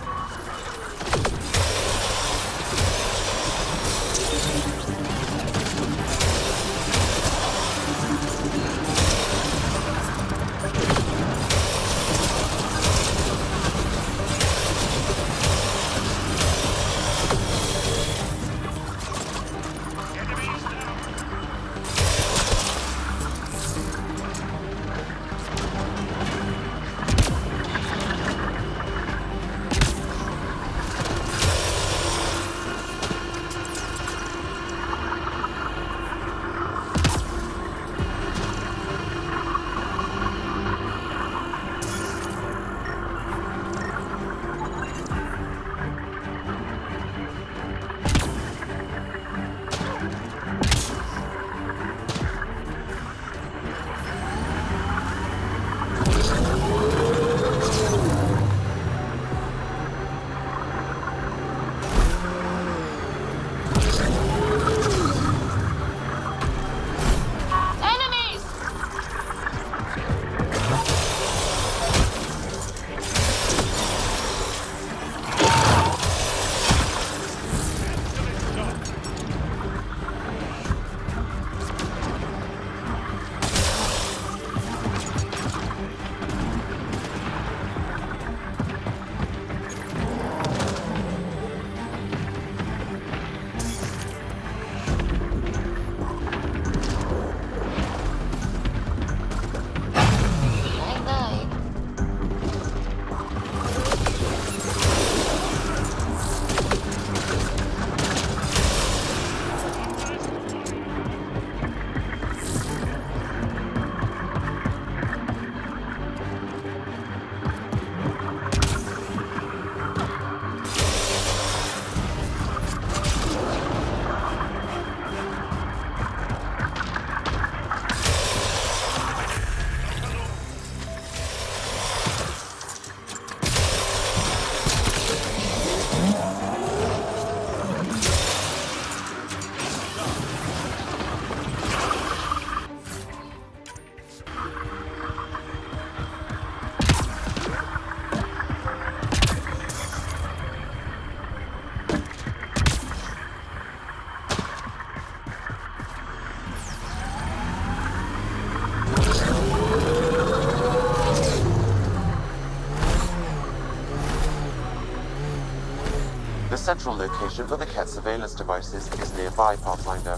The central location for the Ket surveillance devices is nearby, Pathfinder.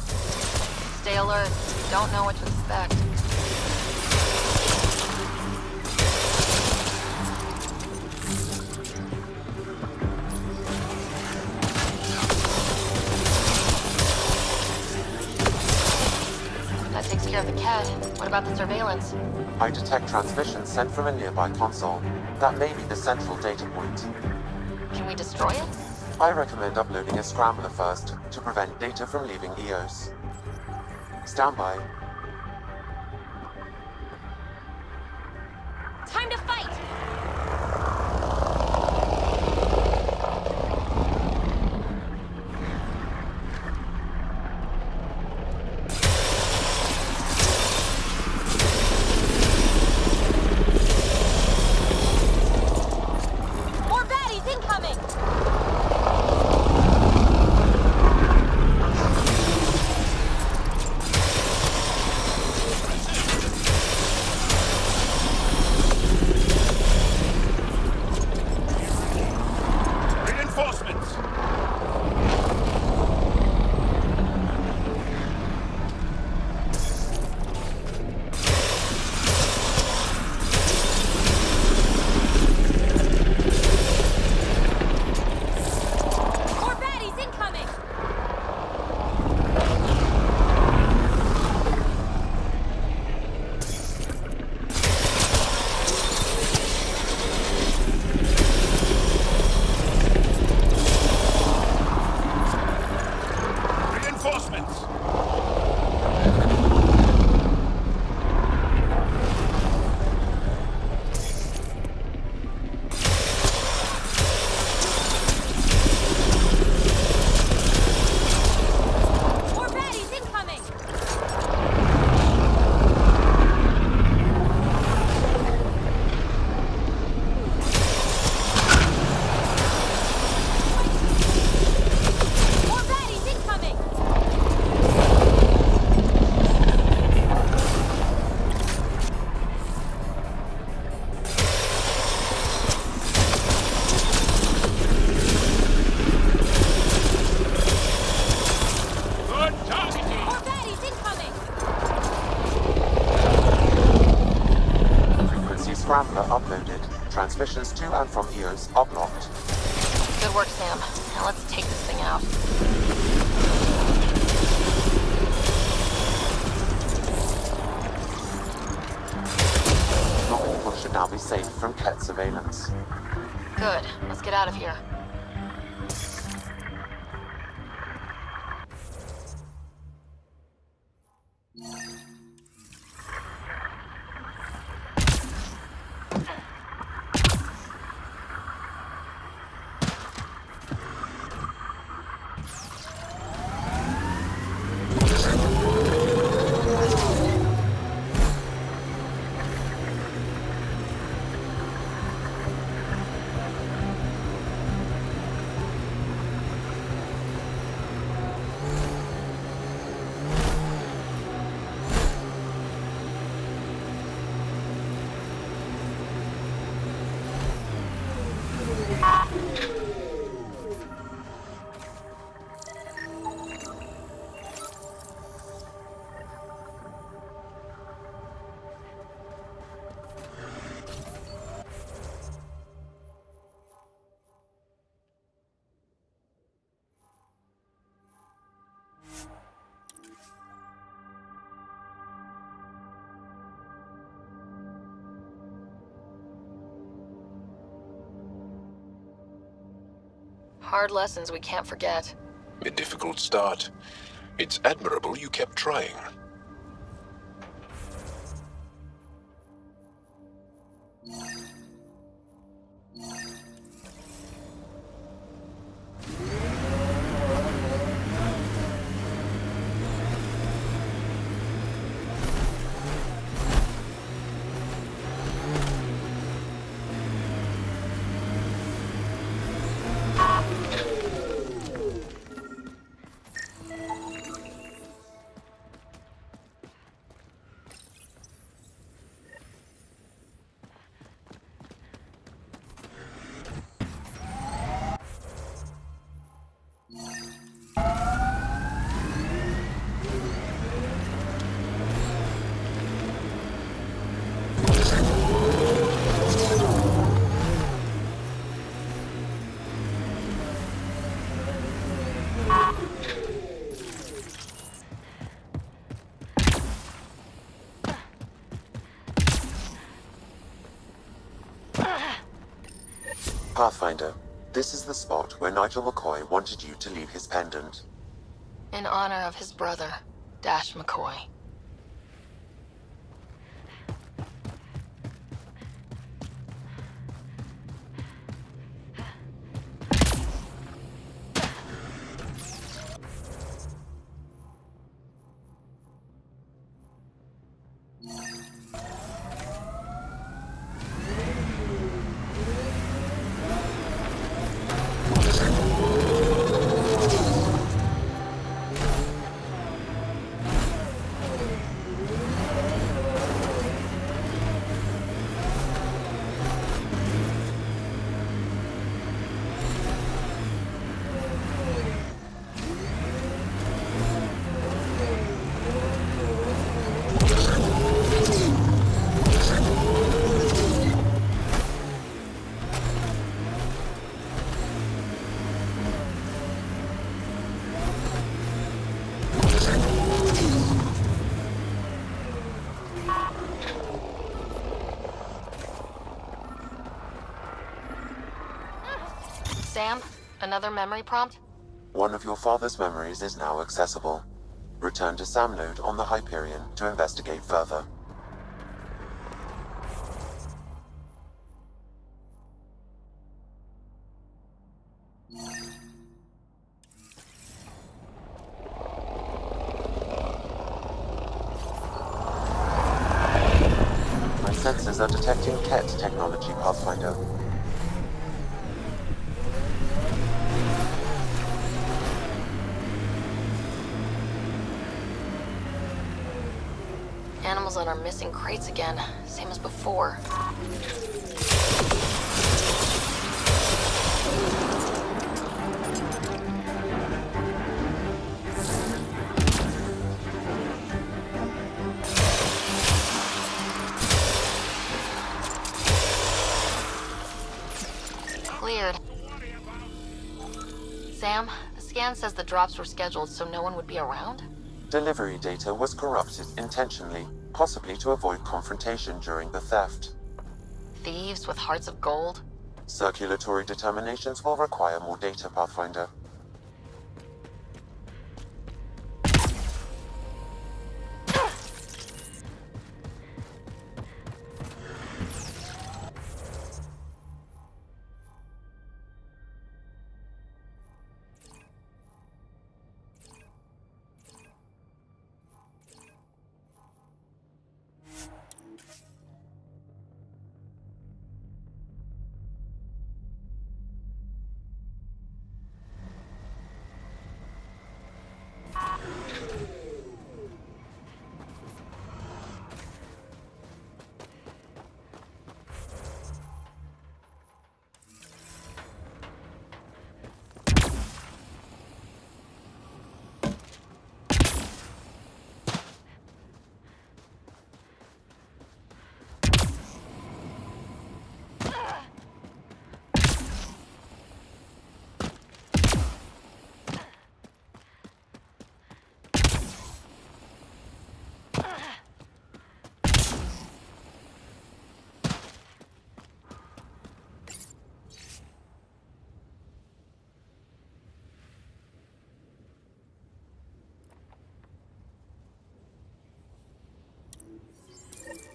Stay alert. Don't know what to expect. That takes care of the Ket. What about the surveillance? I detect transmissions sent from a nearby console. That may be the central data point. Can we destroy it? I recommend uploading a scrambler first to prevent data from leaving EOS. Stand by. Time to fight! More baddies incoming! Reinforcements! More baddies incoming! Reinforcements! More baddies incoming! More baddies incoming! Good targeting! More baddies incoming! Frequency scrambler uploaded. Transmissions to and from EOS are blocked. Good work, Sam. Now let's take this thing out. Not all should now be safe from Ket surveillance. Good. Let's get out of here. Hard lessons we can't forget. A difficult start. It's admirable you kept trying. Pathfinder, this is the spot where Nigel McCoy wanted you to leave his pendant. In honor of his brother, Dash McCoy. Sam, another memory prompt? One of your father's memories is now accessible. Return to Sam Node on the Hyperion to investigate further. My sensors are detecting Ket technology, Pathfinder. Animals on our missing crates again, same as before. Cleared. Sam, the scan says the drops were scheduled so no one would be around? Delivery data was corrupted intentionally, possibly to avoid confrontation during the theft. Thieves with hearts of gold? Circulatory determinations will require more data, Pathfinder.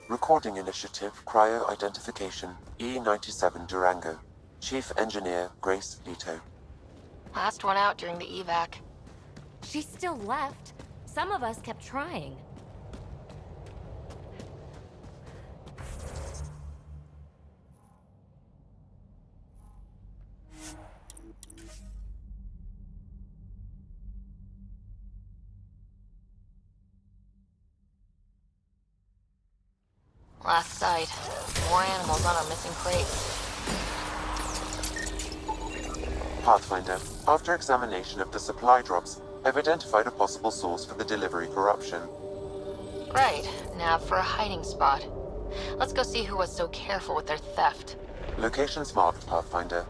Recording Initiative Cryo Identification E-97 Durango. Chief Engineer Grace Leto. Last one out during the evac. She still left. Some of us kept trying. Last sight. More animals on our missing crates. Pathfinder, after examination of the supply drops, I've identified a possible source for the delivery corruption. Right. Now for a hiding spot. Let's go see who was so careful with their theft. Locations marked, Pathfinder.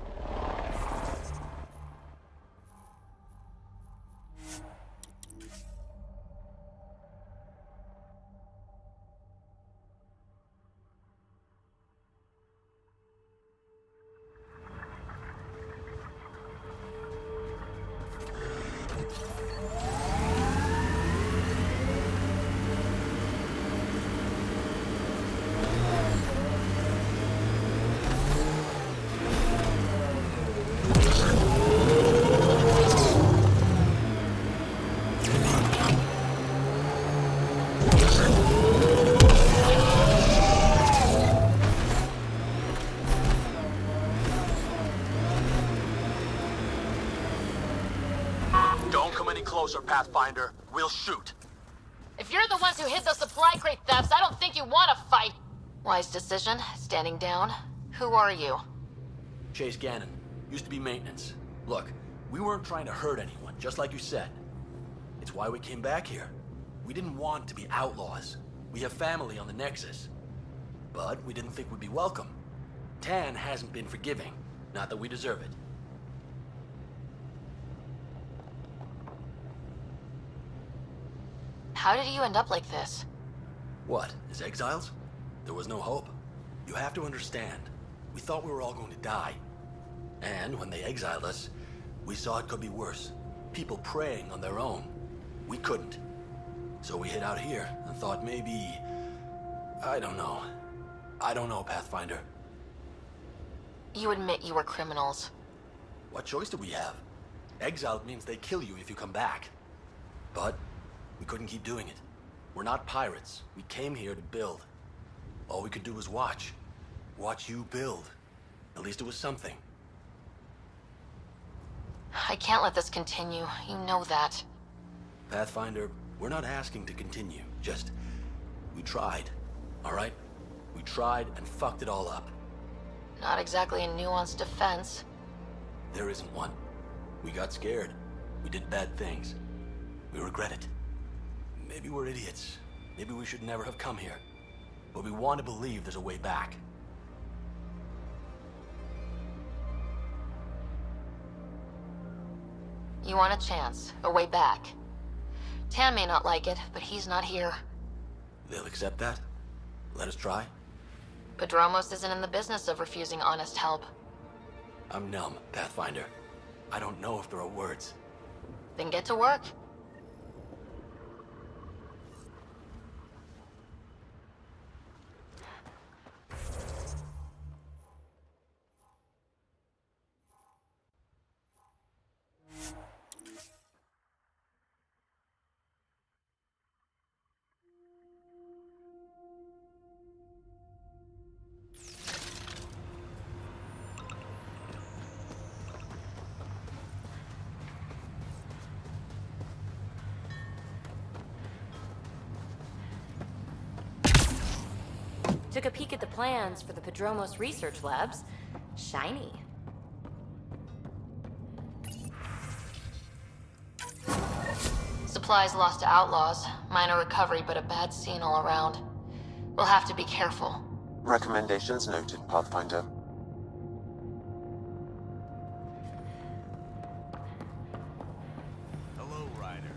any closer, Pathfinder, we'll shoot. If you're the ones who hid the supply crate thefts, I don't think you want to fight. Wise decision, standing down. Who are you? Chase Gannon. Used to be maintenance. Look, we weren't trying to hurt anyone, just like you said. It's why we came back here. We didn't want to be outlaws. We have family on the Nexus. But we didn't think we'd be welcome. Tann hasn't been forgiving. Not that we deserve it. How did you end up like this? What, as exiles? There was no hope. You have to understand, we thought we were all going to die. And when they exiled us, we saw it could be worse. People preying on their own. We couldn't. So we hid out here and thought maybe... I don't know. I don't know, Pathfinder. You admit you were criminals. What choice do we have? Exiled means they kill you if you come back. But we couldn't keep doing it. We're not pirates. We came here to build. All we could do was watch. Watch you build. At least it was something. I can't let this continue. You know that. Pathfinder, we're not asking to continue. Just, we tried. All right? We tried and fucked it all up. Not exactly a nuanced defense. There isn't one. We got scared. We did bad things. We regret it. Maybe we're idiots. Maybe we should never have come here. But we want to believe there's a way back. You want a chance, a way back. Tann may not like it, but he's not here. They'll accept that? Let us try? Padromos isn't in the business of refusing honest help. I'm numb, Pathfinder. I don't know if there are words. Then get to work. Took a peek at the plans for the Padromos research labs. Shiny. Supplies lost to outlaws. Minor recovery, but a bad scene all around. We'll have to be careful. Recommendations noted, Pathfinder. Hello, Ryder.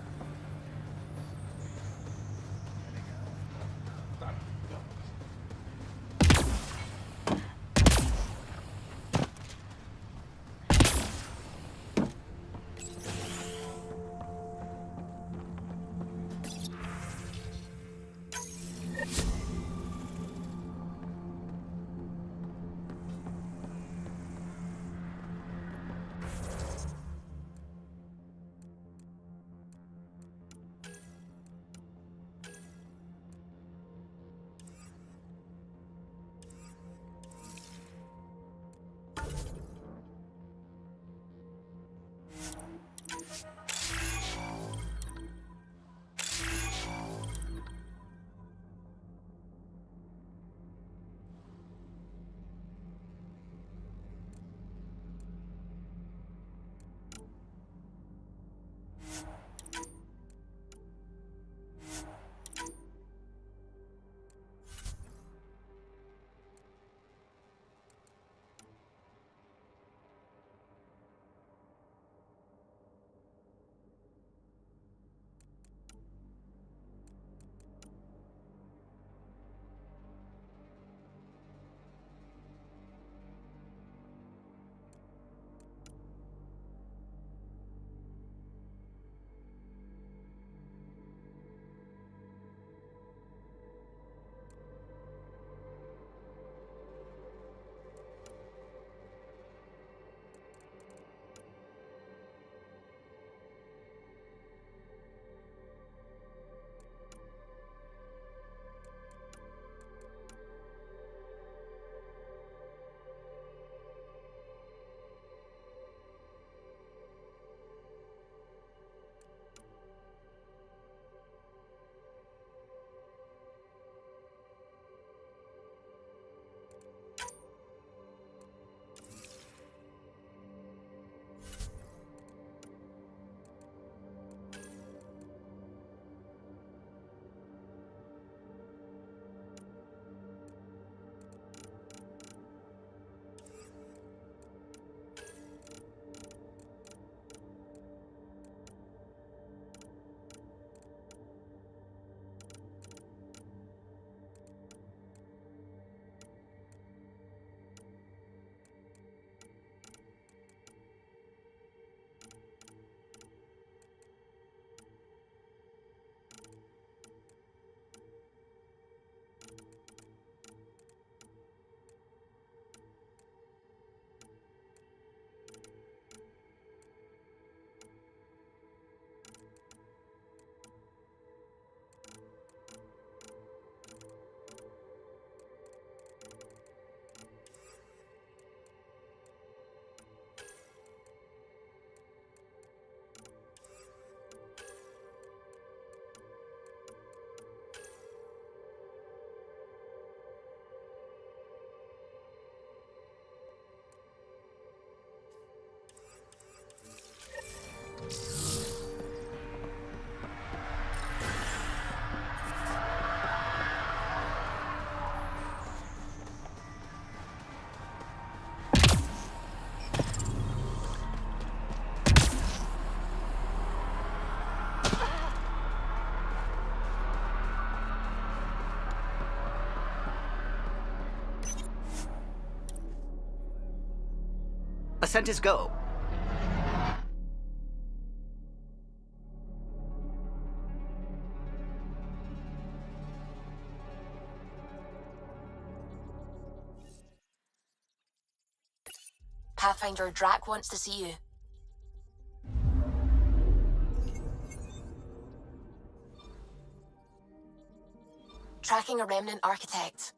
Descent is go. Pathfinder, Drac wants to see you. Tracking a remnant architect.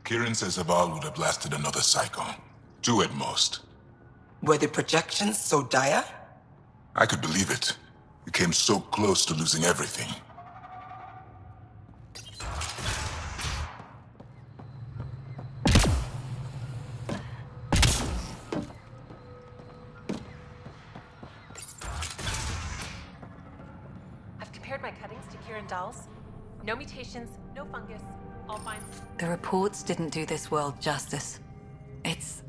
Kieran says Aval would have blasted another cyclone. 2 at most. Were the projections so dire? I could believe it. We came so close to losing everything. I've compared my cuttings to Kieran Dahl's. No mutations, no fungus, all fine. The reports didn't do this world justice. It's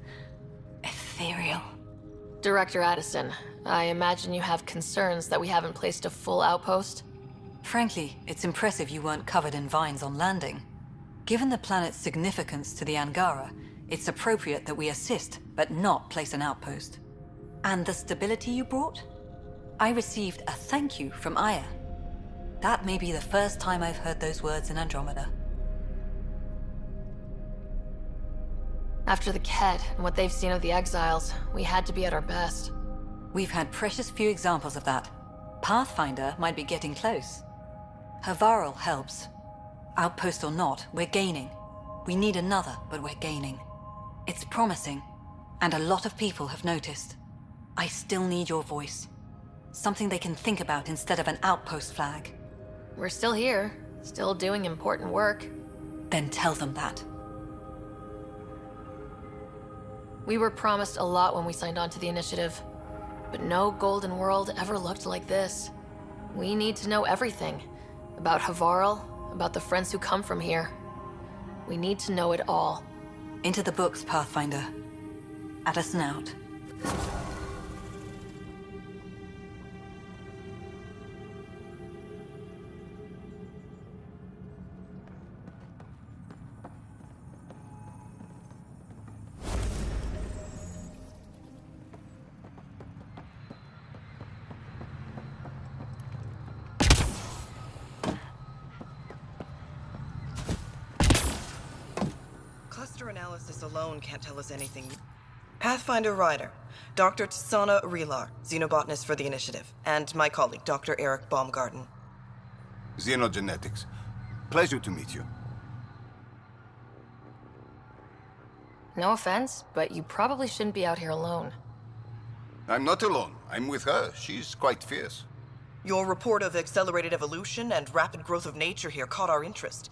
ethereal. Director Addison, I imagine you have concerns that we haven't placed a full outpost? Frankly, it's impressive you weren't covered in vines on landing. Given the planet's significance to the Angara, it's appropriate that we assist, but not place an outpost. And the stability you brought? I received a thank you from Aya. That may be the first time I've heard those words in Andromeda. After the Kett and what they've seen of the Exiles, we had to be at our best. We've had precious few examples of that. Pathfinder might be getting close. Havarl helps. Outpost or not, we're gaining. We need another, but we're gaining. It's promising, and a lot of people have noticed. I still need your voice. Something they can think about instead of an outpost flag. We're still here, still doing important work. Then tell them that. We were promised a lot when we signed on to the initiative, but no Golden World ever looked like this. We need to know everything. About Havarl, about the friends who come from here. We need to know it all. Into the books, Pathfinder. Addison out. Cluster analysis alone can't tell us anything. Pathfinder Ryder, Dr. Tsana Relar, xenobotanist for the Initiative, and my colleague, Dr. Eric Baumgarten. Xenogenetics. Pleasure to meet you. No offense, but you probably shouldn't be out here alone. I'm not alone. I'm with her. She's quite fierce. Your report of accelerated evolution and rapid growth of nature here caught our interest.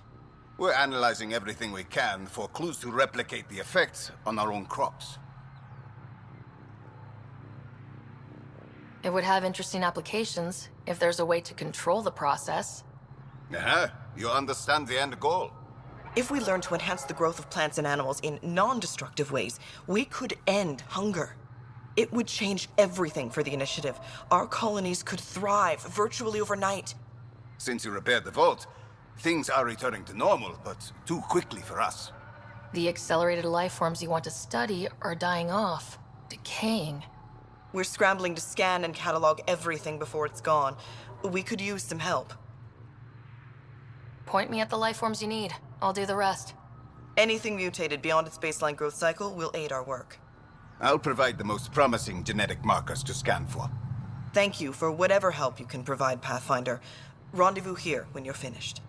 We're analyzing everything we can for clues to replicate the effects on our own crops. It would have interesting applications if there's a way to control the process. You understand the end goal. If we learn to enhance the growth of plants and animals in non-destructive ways, we could end hunger. It would change everything for the Initiative. Our colonies could thrive virtually overnight. Since you repaired the vault, things are returning to normal, but too quickly for us. The accelerated life forms you want to study are dying off, decaying. We're scrambling to scan and catalog everything before it's gone. We could use some help. Point me at the life forms you need. I'll do the rest. Anything mutated beyond its baseline growth cycle will aid our work. I'll provide the most promising genetic markers to scan for. Thank you for whatever help you can provide, Pathfinder. Rendezvous here when you're finished.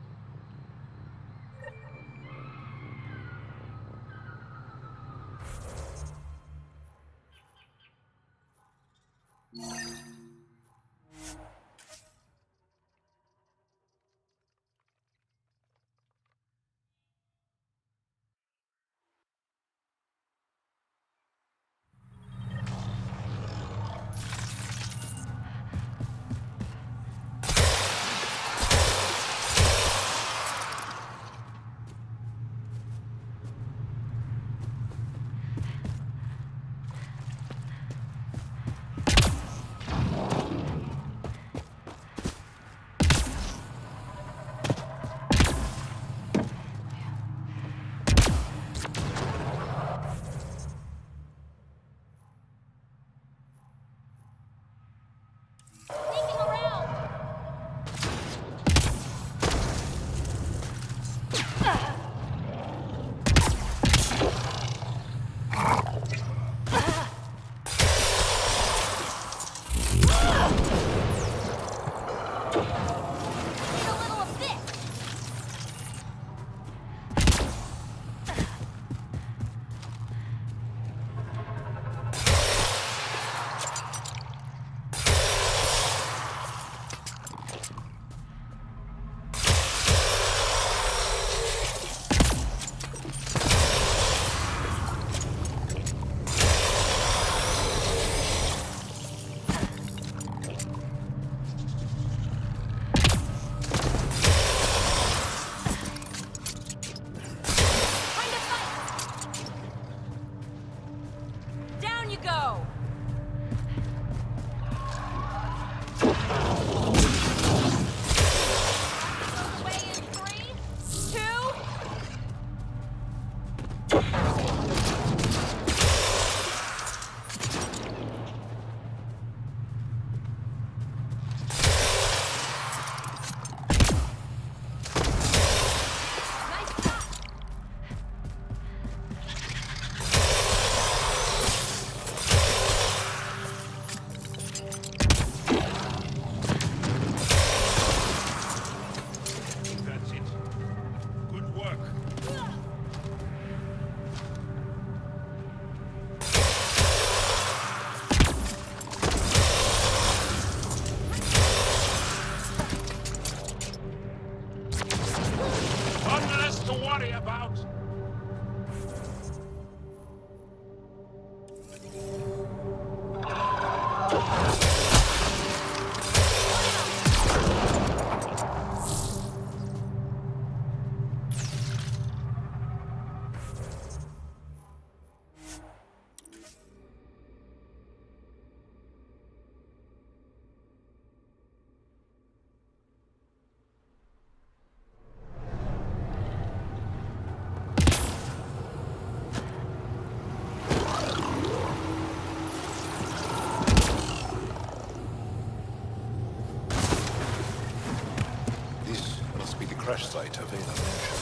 crash site of Ayla mentioned.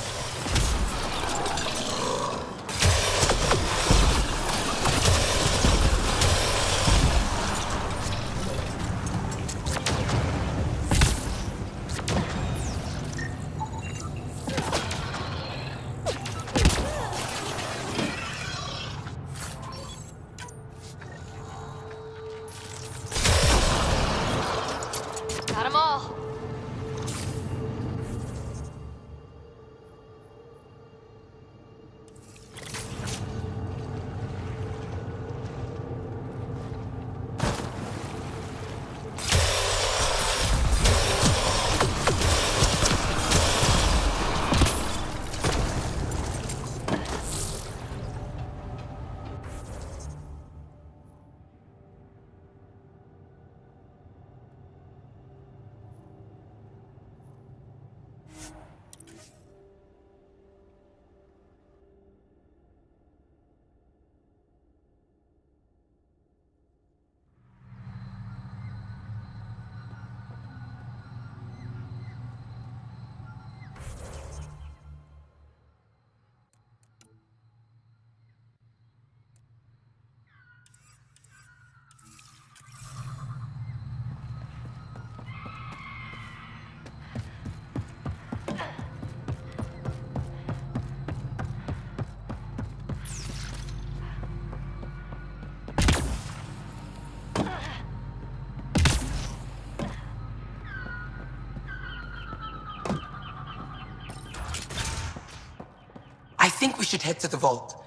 think we should head to the vault.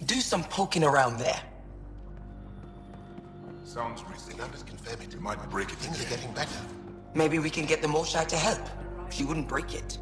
Do some poking around there. Sounds risky. The numbers confirm it. You might break it. Things are getting better. Maybe we can get the Moshai to help. She wouldn't break it.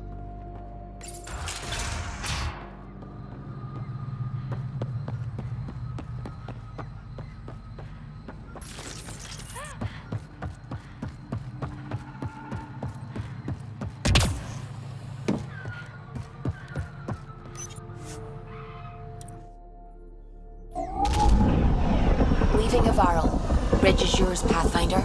Leaving Avarl. Bridge is yours, Pathfinder.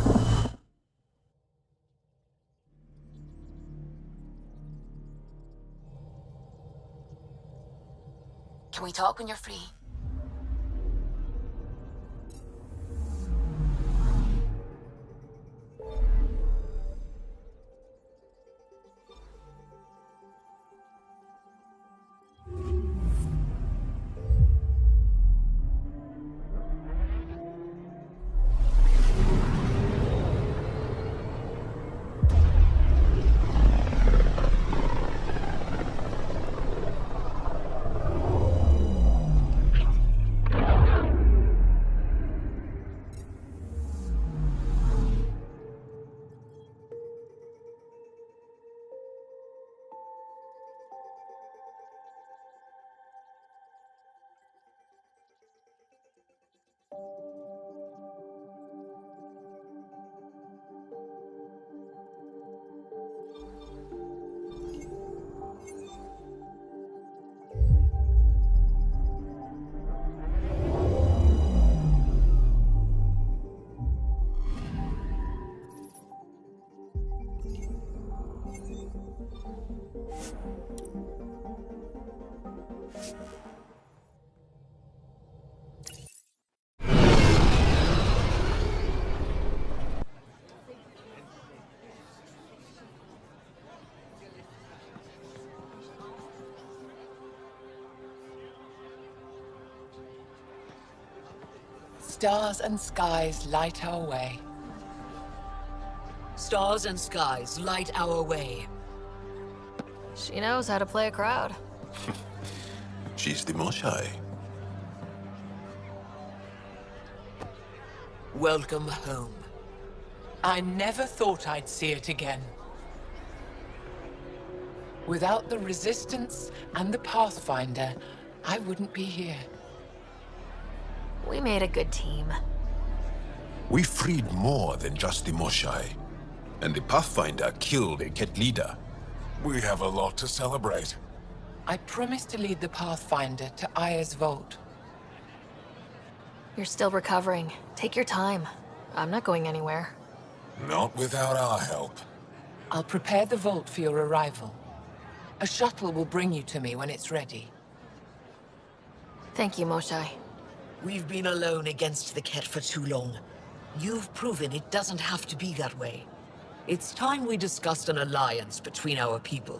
Can we talk when you're free? Stars and skies light our way. Stars and skies light our way. She knows how to play a crowd. She's the Moshai. Welcome home. I never thought I'd see it again. Without the Resistance and the Pathfinder, I wouldn't be here. We made a good team. We freed more than just the Moshai. And the Pathfinder killed a Ket leader. We have a lot to celebrate. I promised to lead the Pathfinder to Aya's vault. You're still recovering. Take your time. I'm not going anywhere. Not without our help. I'll prepare the vault for your arrival. A shuttle will bring you to me when it's ready. Thank you, Moshai. We've been alone against the Ket for too long. You've proven it doesn't have to be that way. It's time we discussed an alliance between our people.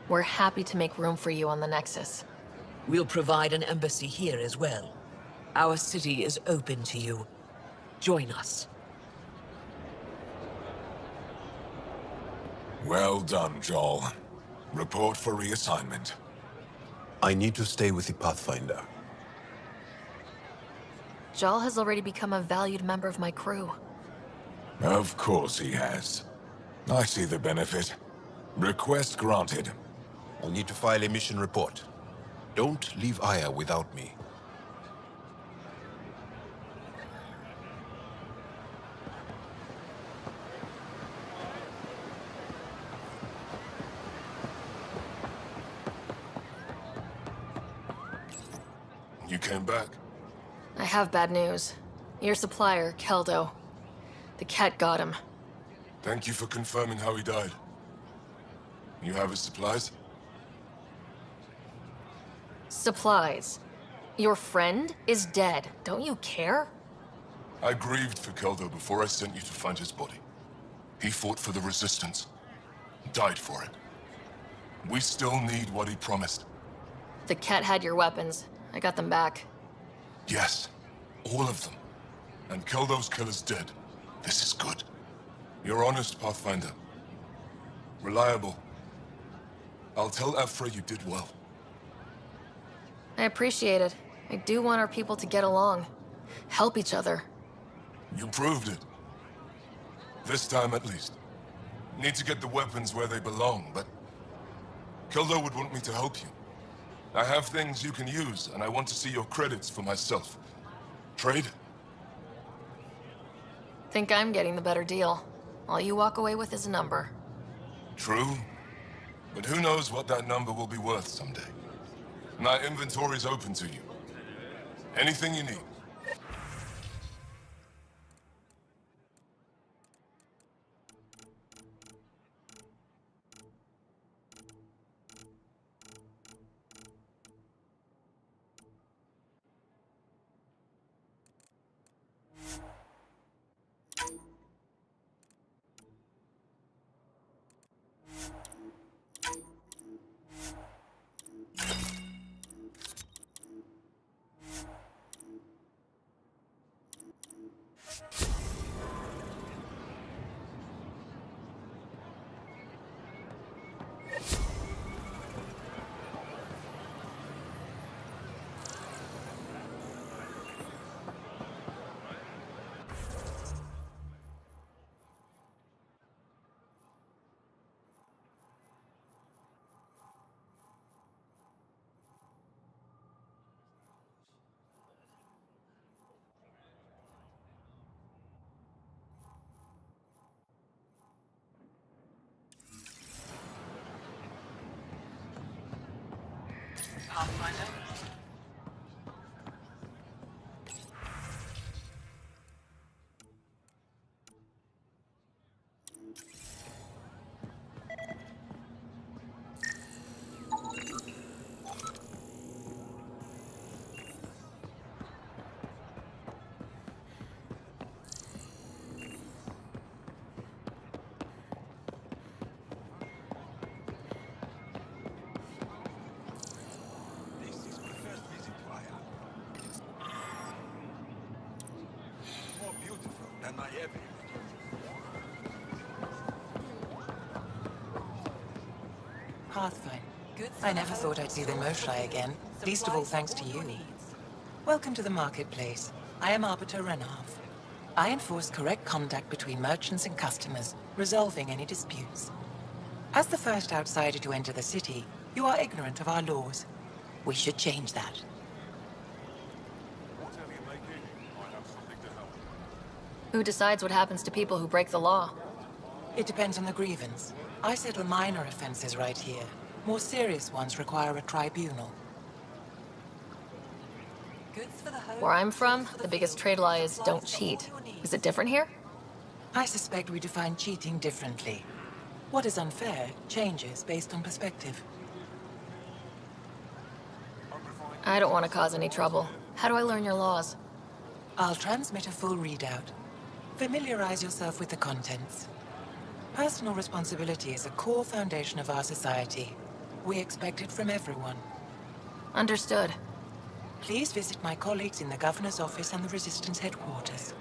We're happy to make room for you on the Nexus. We'll provide an embassy here as well. Our city is open to you. Join us. Well done, Joel. Report for reassignment. I need to stay with the Pathfinder. Jal has already become a valued member of my crew. Of course he has. I see the benefit. Request granted. I'll need to file a mission report. Don't leave Aya without me. You came back? I have bad news. Your supplier, Keldo. The Ket got him. Thank you for confirming how he died. You have his supplies? Supplies. Your friend is dead. Don't you care? I grieved for Keldo before I sent you to find his body. He fought for the Resistance. Died for it. We still need what he promised. The Ket had your weapons. I got them back. Yes, all of them. And Keldo's killer's dead. This is good. You're honest, Pathfinder. Reliable. I'll tell Aphra you did well. I appreciate it. I do want our people to get along. Help each other. You proved it. This time at least. Need to get the weapons where they belong, but... Keldo would want me to help you. I have things you can use, and I want to see your credits for myself. Trade? Think I'm getting the better deal. All you walk away with is a number. True. But who knows what that number will be worth someday. My inventory's open to you. Anything you need. Pathfinder? Pathfinder. I never thought I'd see the Moshlai again, least of all thanks to you. Welcome to the marketplace. I am Arbiter Renav. I enforce correct conduct between merchants and customers, resolving any disputes. As the first outsider to enter the city, you are ignorant of our laws. We should change that. Who decides what happens to people who break the law? It depends on the grievance. I settle minor offenses right here. More serious ones require a tribunal. Where I'm from, the biggest trade law is don't cheat. Is it different here? I suspect we define cheating differently. What is unfair changes based on perspective. I don't want to cause any trouble. How do I learn your laws? I'll transmit a full readout. Familiarize yourself with the contents. Personal responsibility is a core foundation of our society. We expect it from everyone. Understood. Please visit my colleagues in the Governor's office and the Resistance headquarters.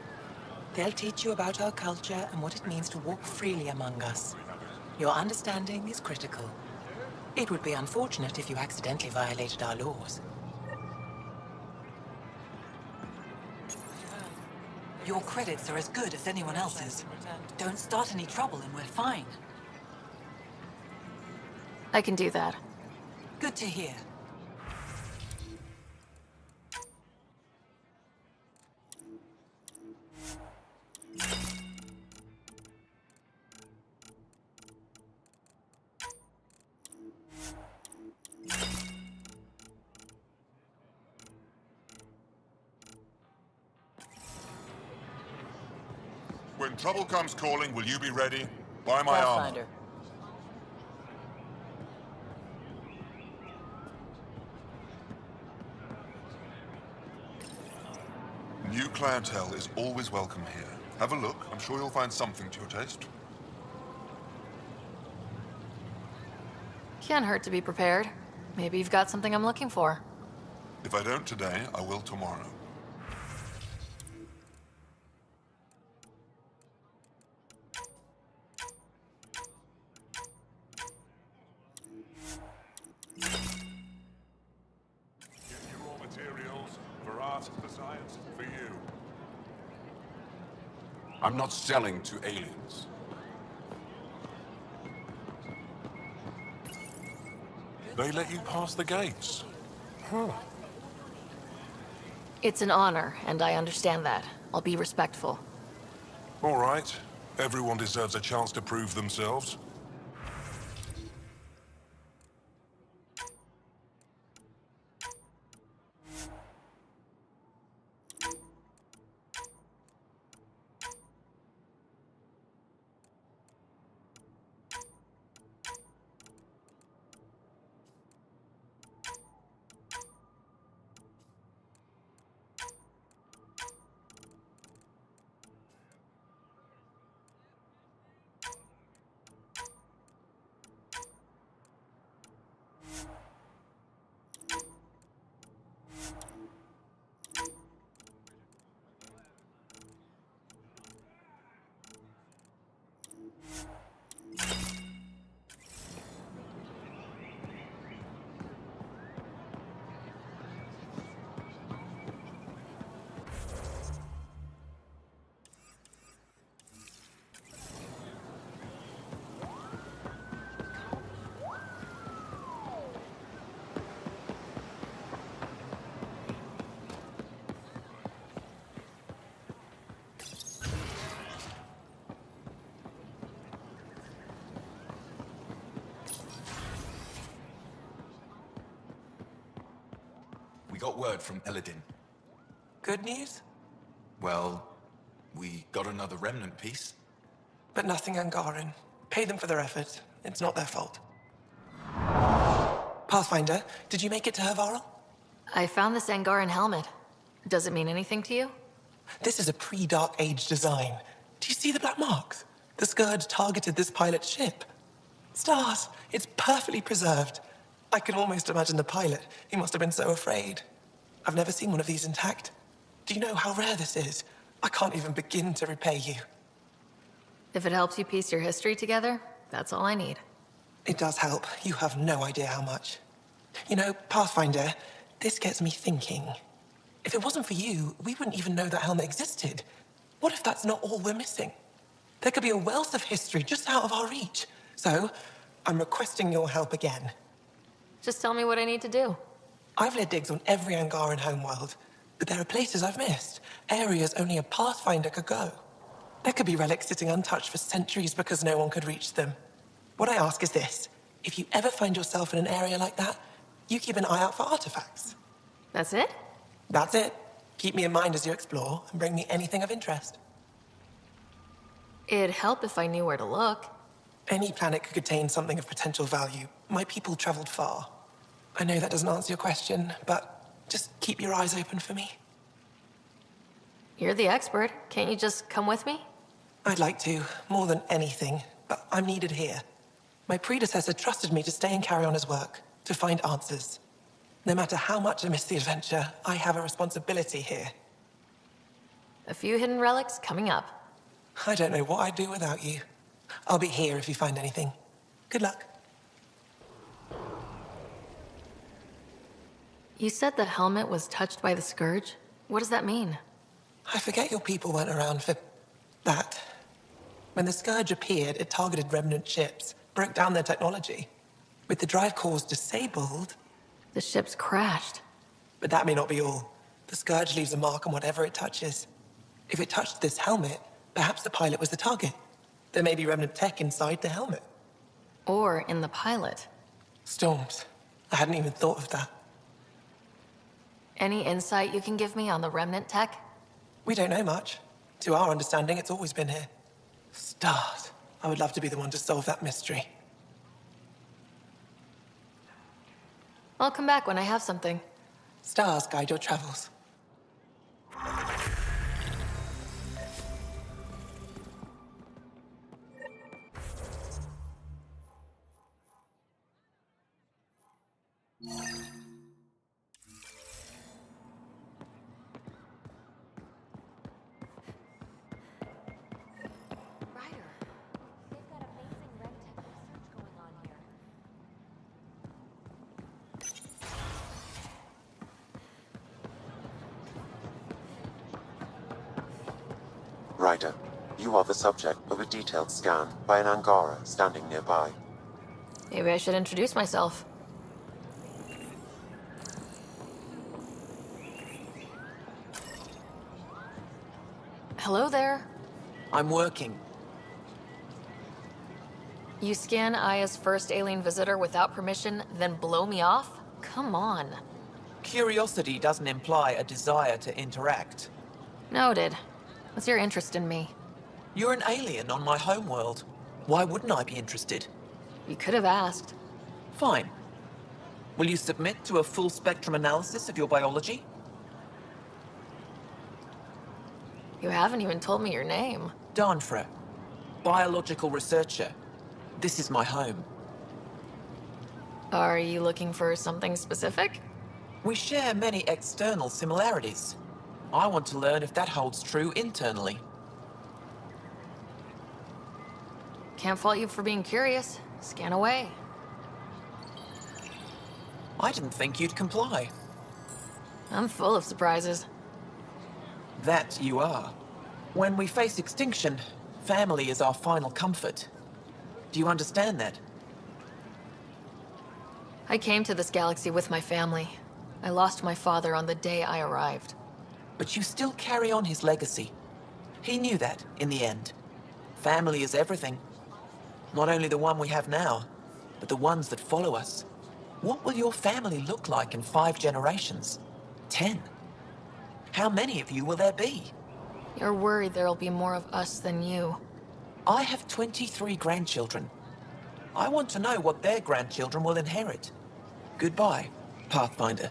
They'll teach you about our culture and what it means to walk freely among us. Your understanding is critical. It would be unfortunate if you accidentally violated our laws. Your credits are as good as anyone else's. Don't start any trouble and we're fine. I can do that. Good to hear. When trouble comes calling, will you be ready? Buy my armor. New clientele is always welcome here. Have a look. I'm sure you'll find something to your taste. Can't hurt to be prepared. Maybe you've got something I'm looking for. If I don't today, I will tomorrow. For art, for science, for you. I'm not selling to aliens. They let you pass the gates. Huh. It's an honor, and I understand that. I'll be respectful. All right. Everyone deserves a chance to prove themselves. We got word from Eladin. Good news? Well, we got another remnant piece. But nothing Angaran. Pay them for their efforts. It's not their fault. Pathfinder, did you make it to Hervarl? I found this Angaran helmet. Does it mean anything to you? This is a pre-Dark Age design. Do you see the black marks? The Scourge targeted this pilot's ship. Stars, it's perfectly preserved. I can almost imagine the pilot. He must have been so afraid. I've never seen one of these intact. Do you know how rare this is? I can't even begin to repay you. If it helps you piece your history together, that's all I need. It does help. You have no idea how much. You know, Pathfinder, this gets me thinking. If it wasn't for you, we wouldn't even know that helmet existed. What if that's not all we're missing? There could be a wealth of history just out of our reach. So, I'm requesting your help again. Just tell me what I need to do. I've led digs on every Angaran homeworld, but there are places I've missed, areas only a Pathfinder could go. There could be relics sitting untouched for centuries because no one could reach them. What I ask is this: if you ever find yourself in an area like that, you keep an eye out for artifacts. That's it? That's it. Keep me in mind as you explore, and bring me anything of interest. It'd help if I knew where to look. Any planet could contain something of potential value. My people traveled far. I know that doesn't answer your question, but just keep your eyes open for me. You're the expert. Can't you just come with me? I'd like to, more than anything, but I'm needed here. My predecessor trusted me to stay and carry on his work, to find answers. No matter how much I miss the adventure, I have a responsibility here. A few hidden relics coming up. I don't know what I'd do without you. I'll be here if you find anything. Good luck. You said the helmet was touched by the Scourge? What does that mean? I forget your people weren't around for that. When the Scourge appeared, it targeted remnant ships, broke down their technology. With the drive cores disabled... The ships crashed. But that may not be all. The Scourge leaves a mark on whatever it touches. If it touched this helmet, perhaps the pilot was the target. There may be remnant tech inside the helmet. Or in the pilot. Storms. I hadn't even thought of that. Any insight you can give me on the remnant tech? We don't know much. To our understanding, it's always been here. Stars. I would love to be the one to solve that mystery. I'll come back when I have something. Stars guide your travels. Ryder, you are the subject of a detailed scan by an Angara standing nearby. Maybe I should introduce myself. Hello there. I'm working. You scan Aya's first alien visitor without permission, then blow me off? Come on. Curiosity doesn't imply a desire to interact. Noted. What's your interest in me? You're an alien on my homeworld. Why wouldn't I be interested? You could have asked. Fine. Will you submit to a full spectrum analysis of your biology? You haven't even told me your name. Darnfra. Biological researcher. This is my home. Are you looking for something specific? We share many external similarities. I want to learn if that holds true internally. Can't fault you for being curious. Scan away. I didn't think you'd comply. I'm full of surprises. That you are. When we face extinction, family is our final comfort. Do you understand that? I came to this galaxy with my family. I lost my father on the day I arrived. But you still carry on his legacy. He knew that, in the end. Family is everything. Not only the one we have now, but the ones that follow us. What will your family look like in 5 generations? 10? How many of you will there be? You're worried there'll be more of us than you. I have 23 grandchildren. I want to know what their grandchildren will inherit. Goodbye, Pathfinder.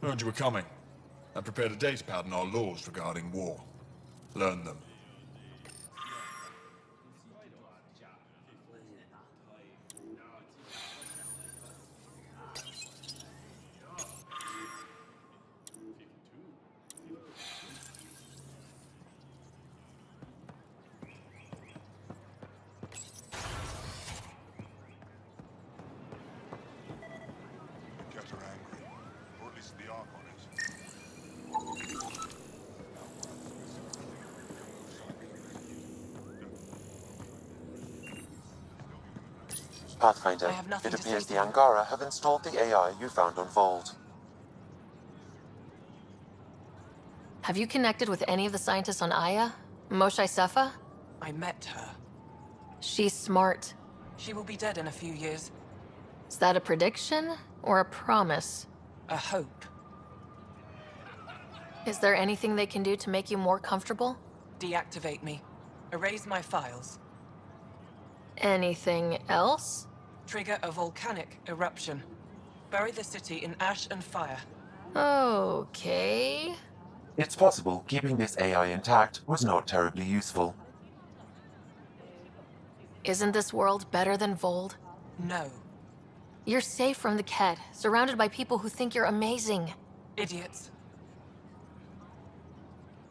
Heard you were coming. I prepared a datapad on our laws regarding war. Learn them. Pathfinder, it appears the Angara have installed the AI you found on Vold. Have you connected with any of the scientists on Aya? Moshae Sefa? I met her. She's smart. She will be dead in a few years. Is that a prediction or a promise? A hope. Is there anything they can do to make you more comfortable? Deactivate me. Erase my files. Anything else? Trigger a volcanic eruption. Bury the city in ash and fire. Okay. It's possible keeping this AI intact was not terribly useful. Isn't this world better than Vold? No. You're safe from the Kett, surrounded by people who think you're amazing. Idiots.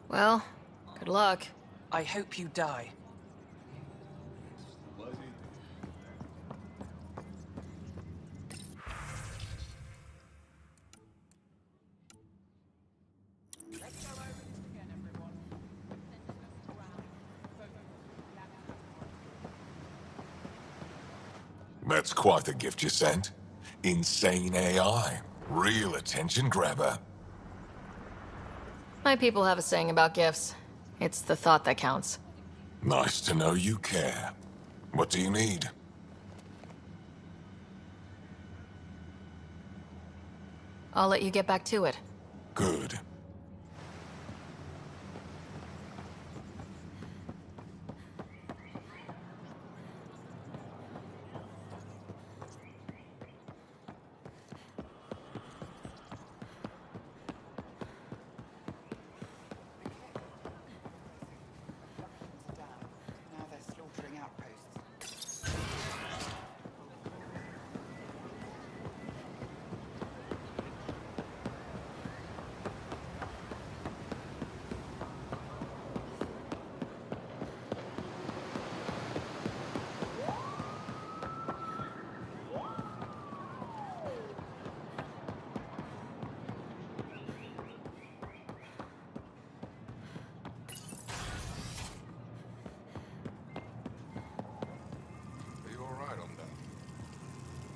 Well, good luck. I hope you die. That's quite the gift you sent. Insane AI. Real attention grabber. My people have a saying about gifts. It's the thought that counts. Nice to know you care. What do you need? I'll let you get back to it. Good.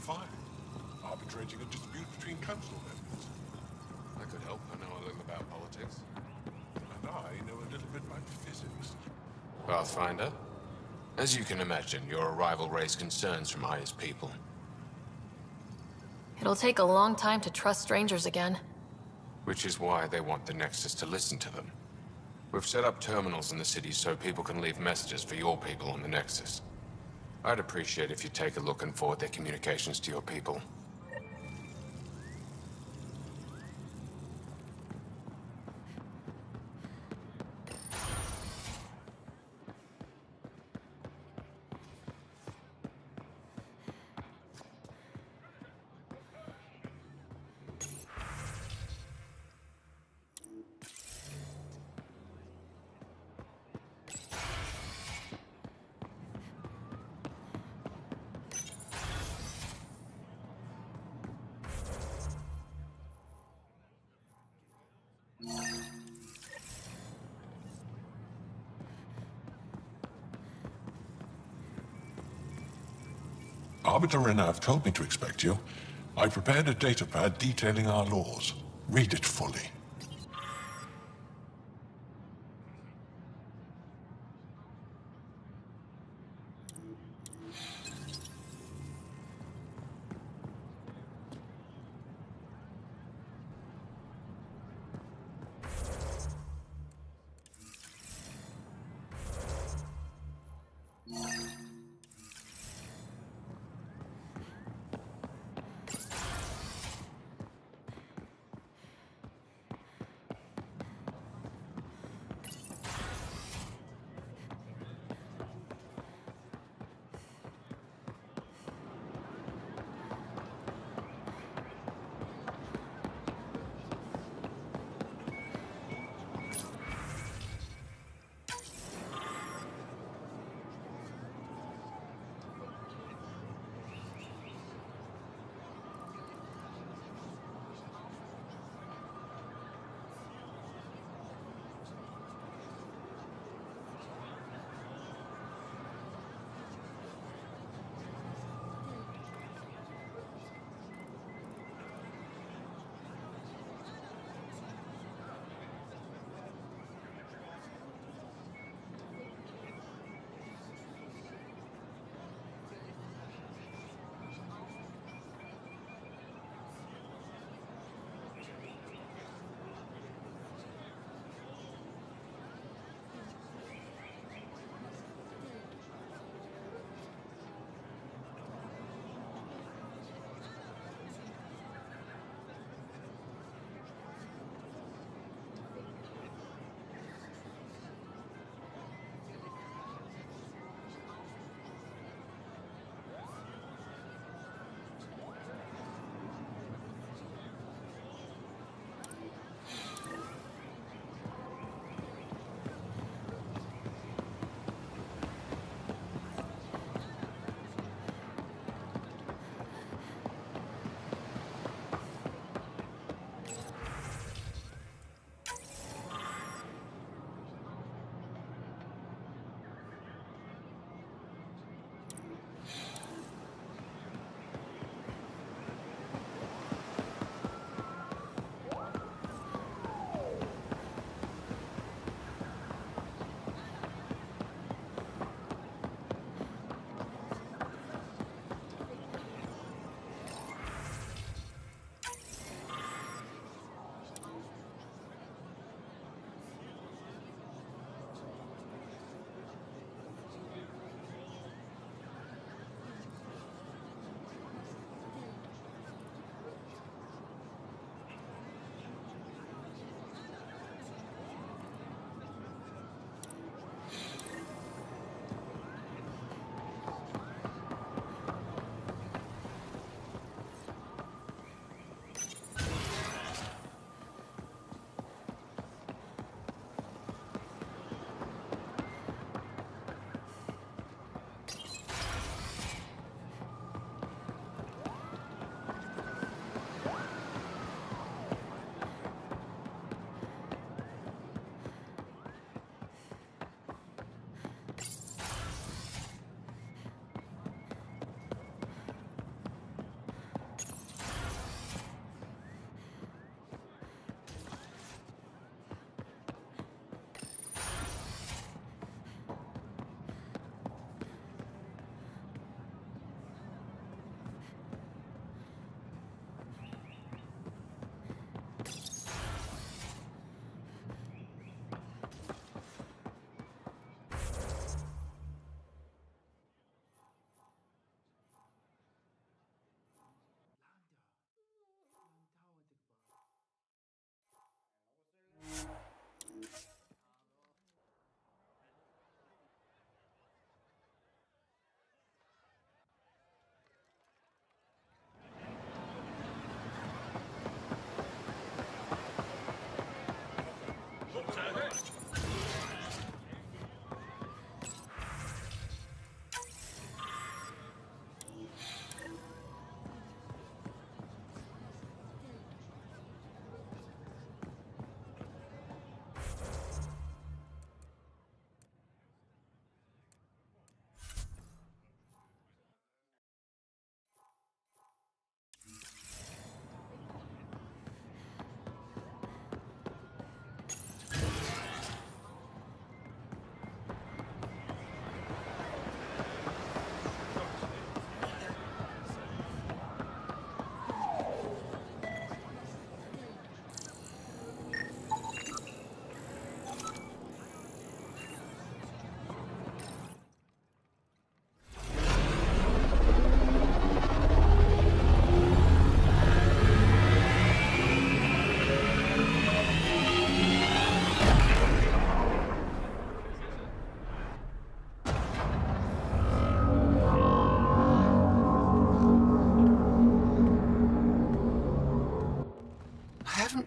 fine. Arbitrating a dispute between council members. I could help. I know a little about politics. And I know a little bit about physics. Pathfinder, as you can imagine, your arrival raised concerns from Aya's people. It'll take a long time to trust strangers again. Which is why they want the Nexus to listen to them. We've set up terminals in the city so people can leave messages for your people on the Nexus. I'd appreciate if you take a look and forward their communications to your people. Arbiter Renav told me to expect you. I prepared a datapad detailing our laws. Read it fully.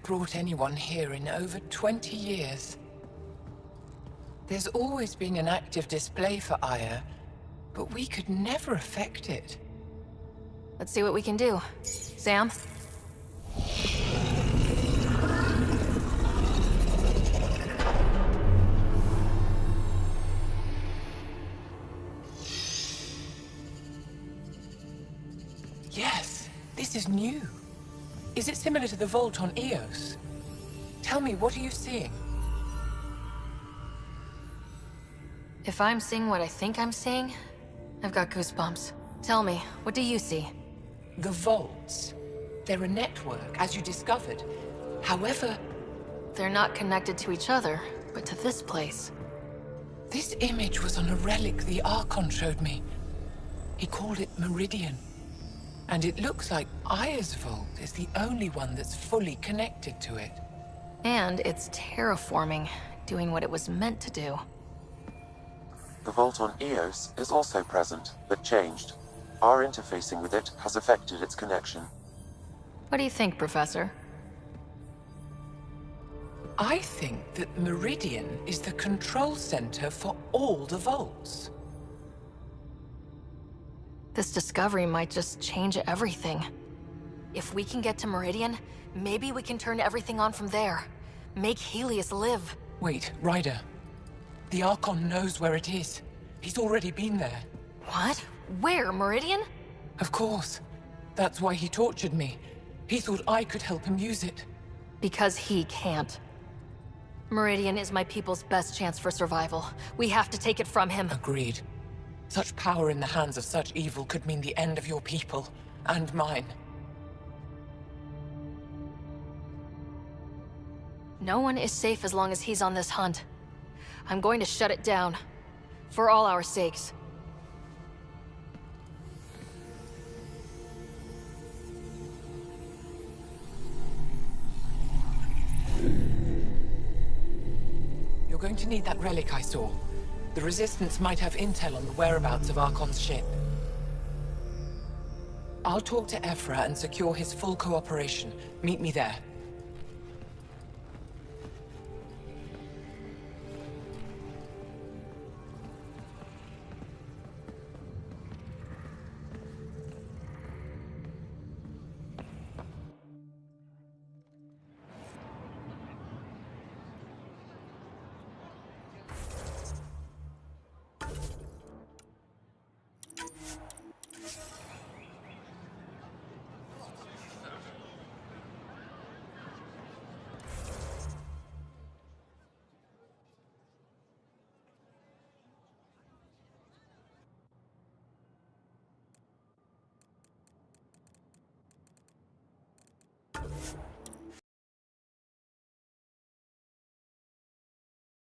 brought anyone here in over 20 years. There's always been an active display for Aya, but we could never affect it. Let's see what we can do. Sam? Yes, this is new. Is it similar to the vault on Eos? Tell me, what are you seeing? If I'm seeing what I think I'm seeing, I've got goosebumps. Tell me, what do you see? The vaults. They're a network, as you discovered. However... They're not connected to each other, but to this place. This image was on a relic the Archon showed me. He called it Meridian. And it looks like Aya's vault is the only one that's fully connected to it. And it's terraforming, doing what it was meant to do. The vault on Eos is also present, but changed. Our interfacing with it has affected its connection. What do you think, Professor? I think that Meridian is the control center for all the vaults. This discovery might just change everything. If we can get to Meridian, maybe we can turn everything on from there. Make Helios live. Wait, Ryder. The Archon knows where it is. He's already been there. What? Where? Meridian? Of course. That's why he tortured me. He thought I could help him use it. Because he can't. Meridian is my people's best chance for survival. We have to take it from him. Agreed. Such power in the hands of such evil could mean the end of your people, and mine. No one is safe as long as he's on this hunt. I'm going to shut it down. For all our sakes. You're going to need that relic I saw. The Resistance might have intel on the whereabouts of Archon's ship. I'll talk to Ephra and secure his full cooperation. Meet me there.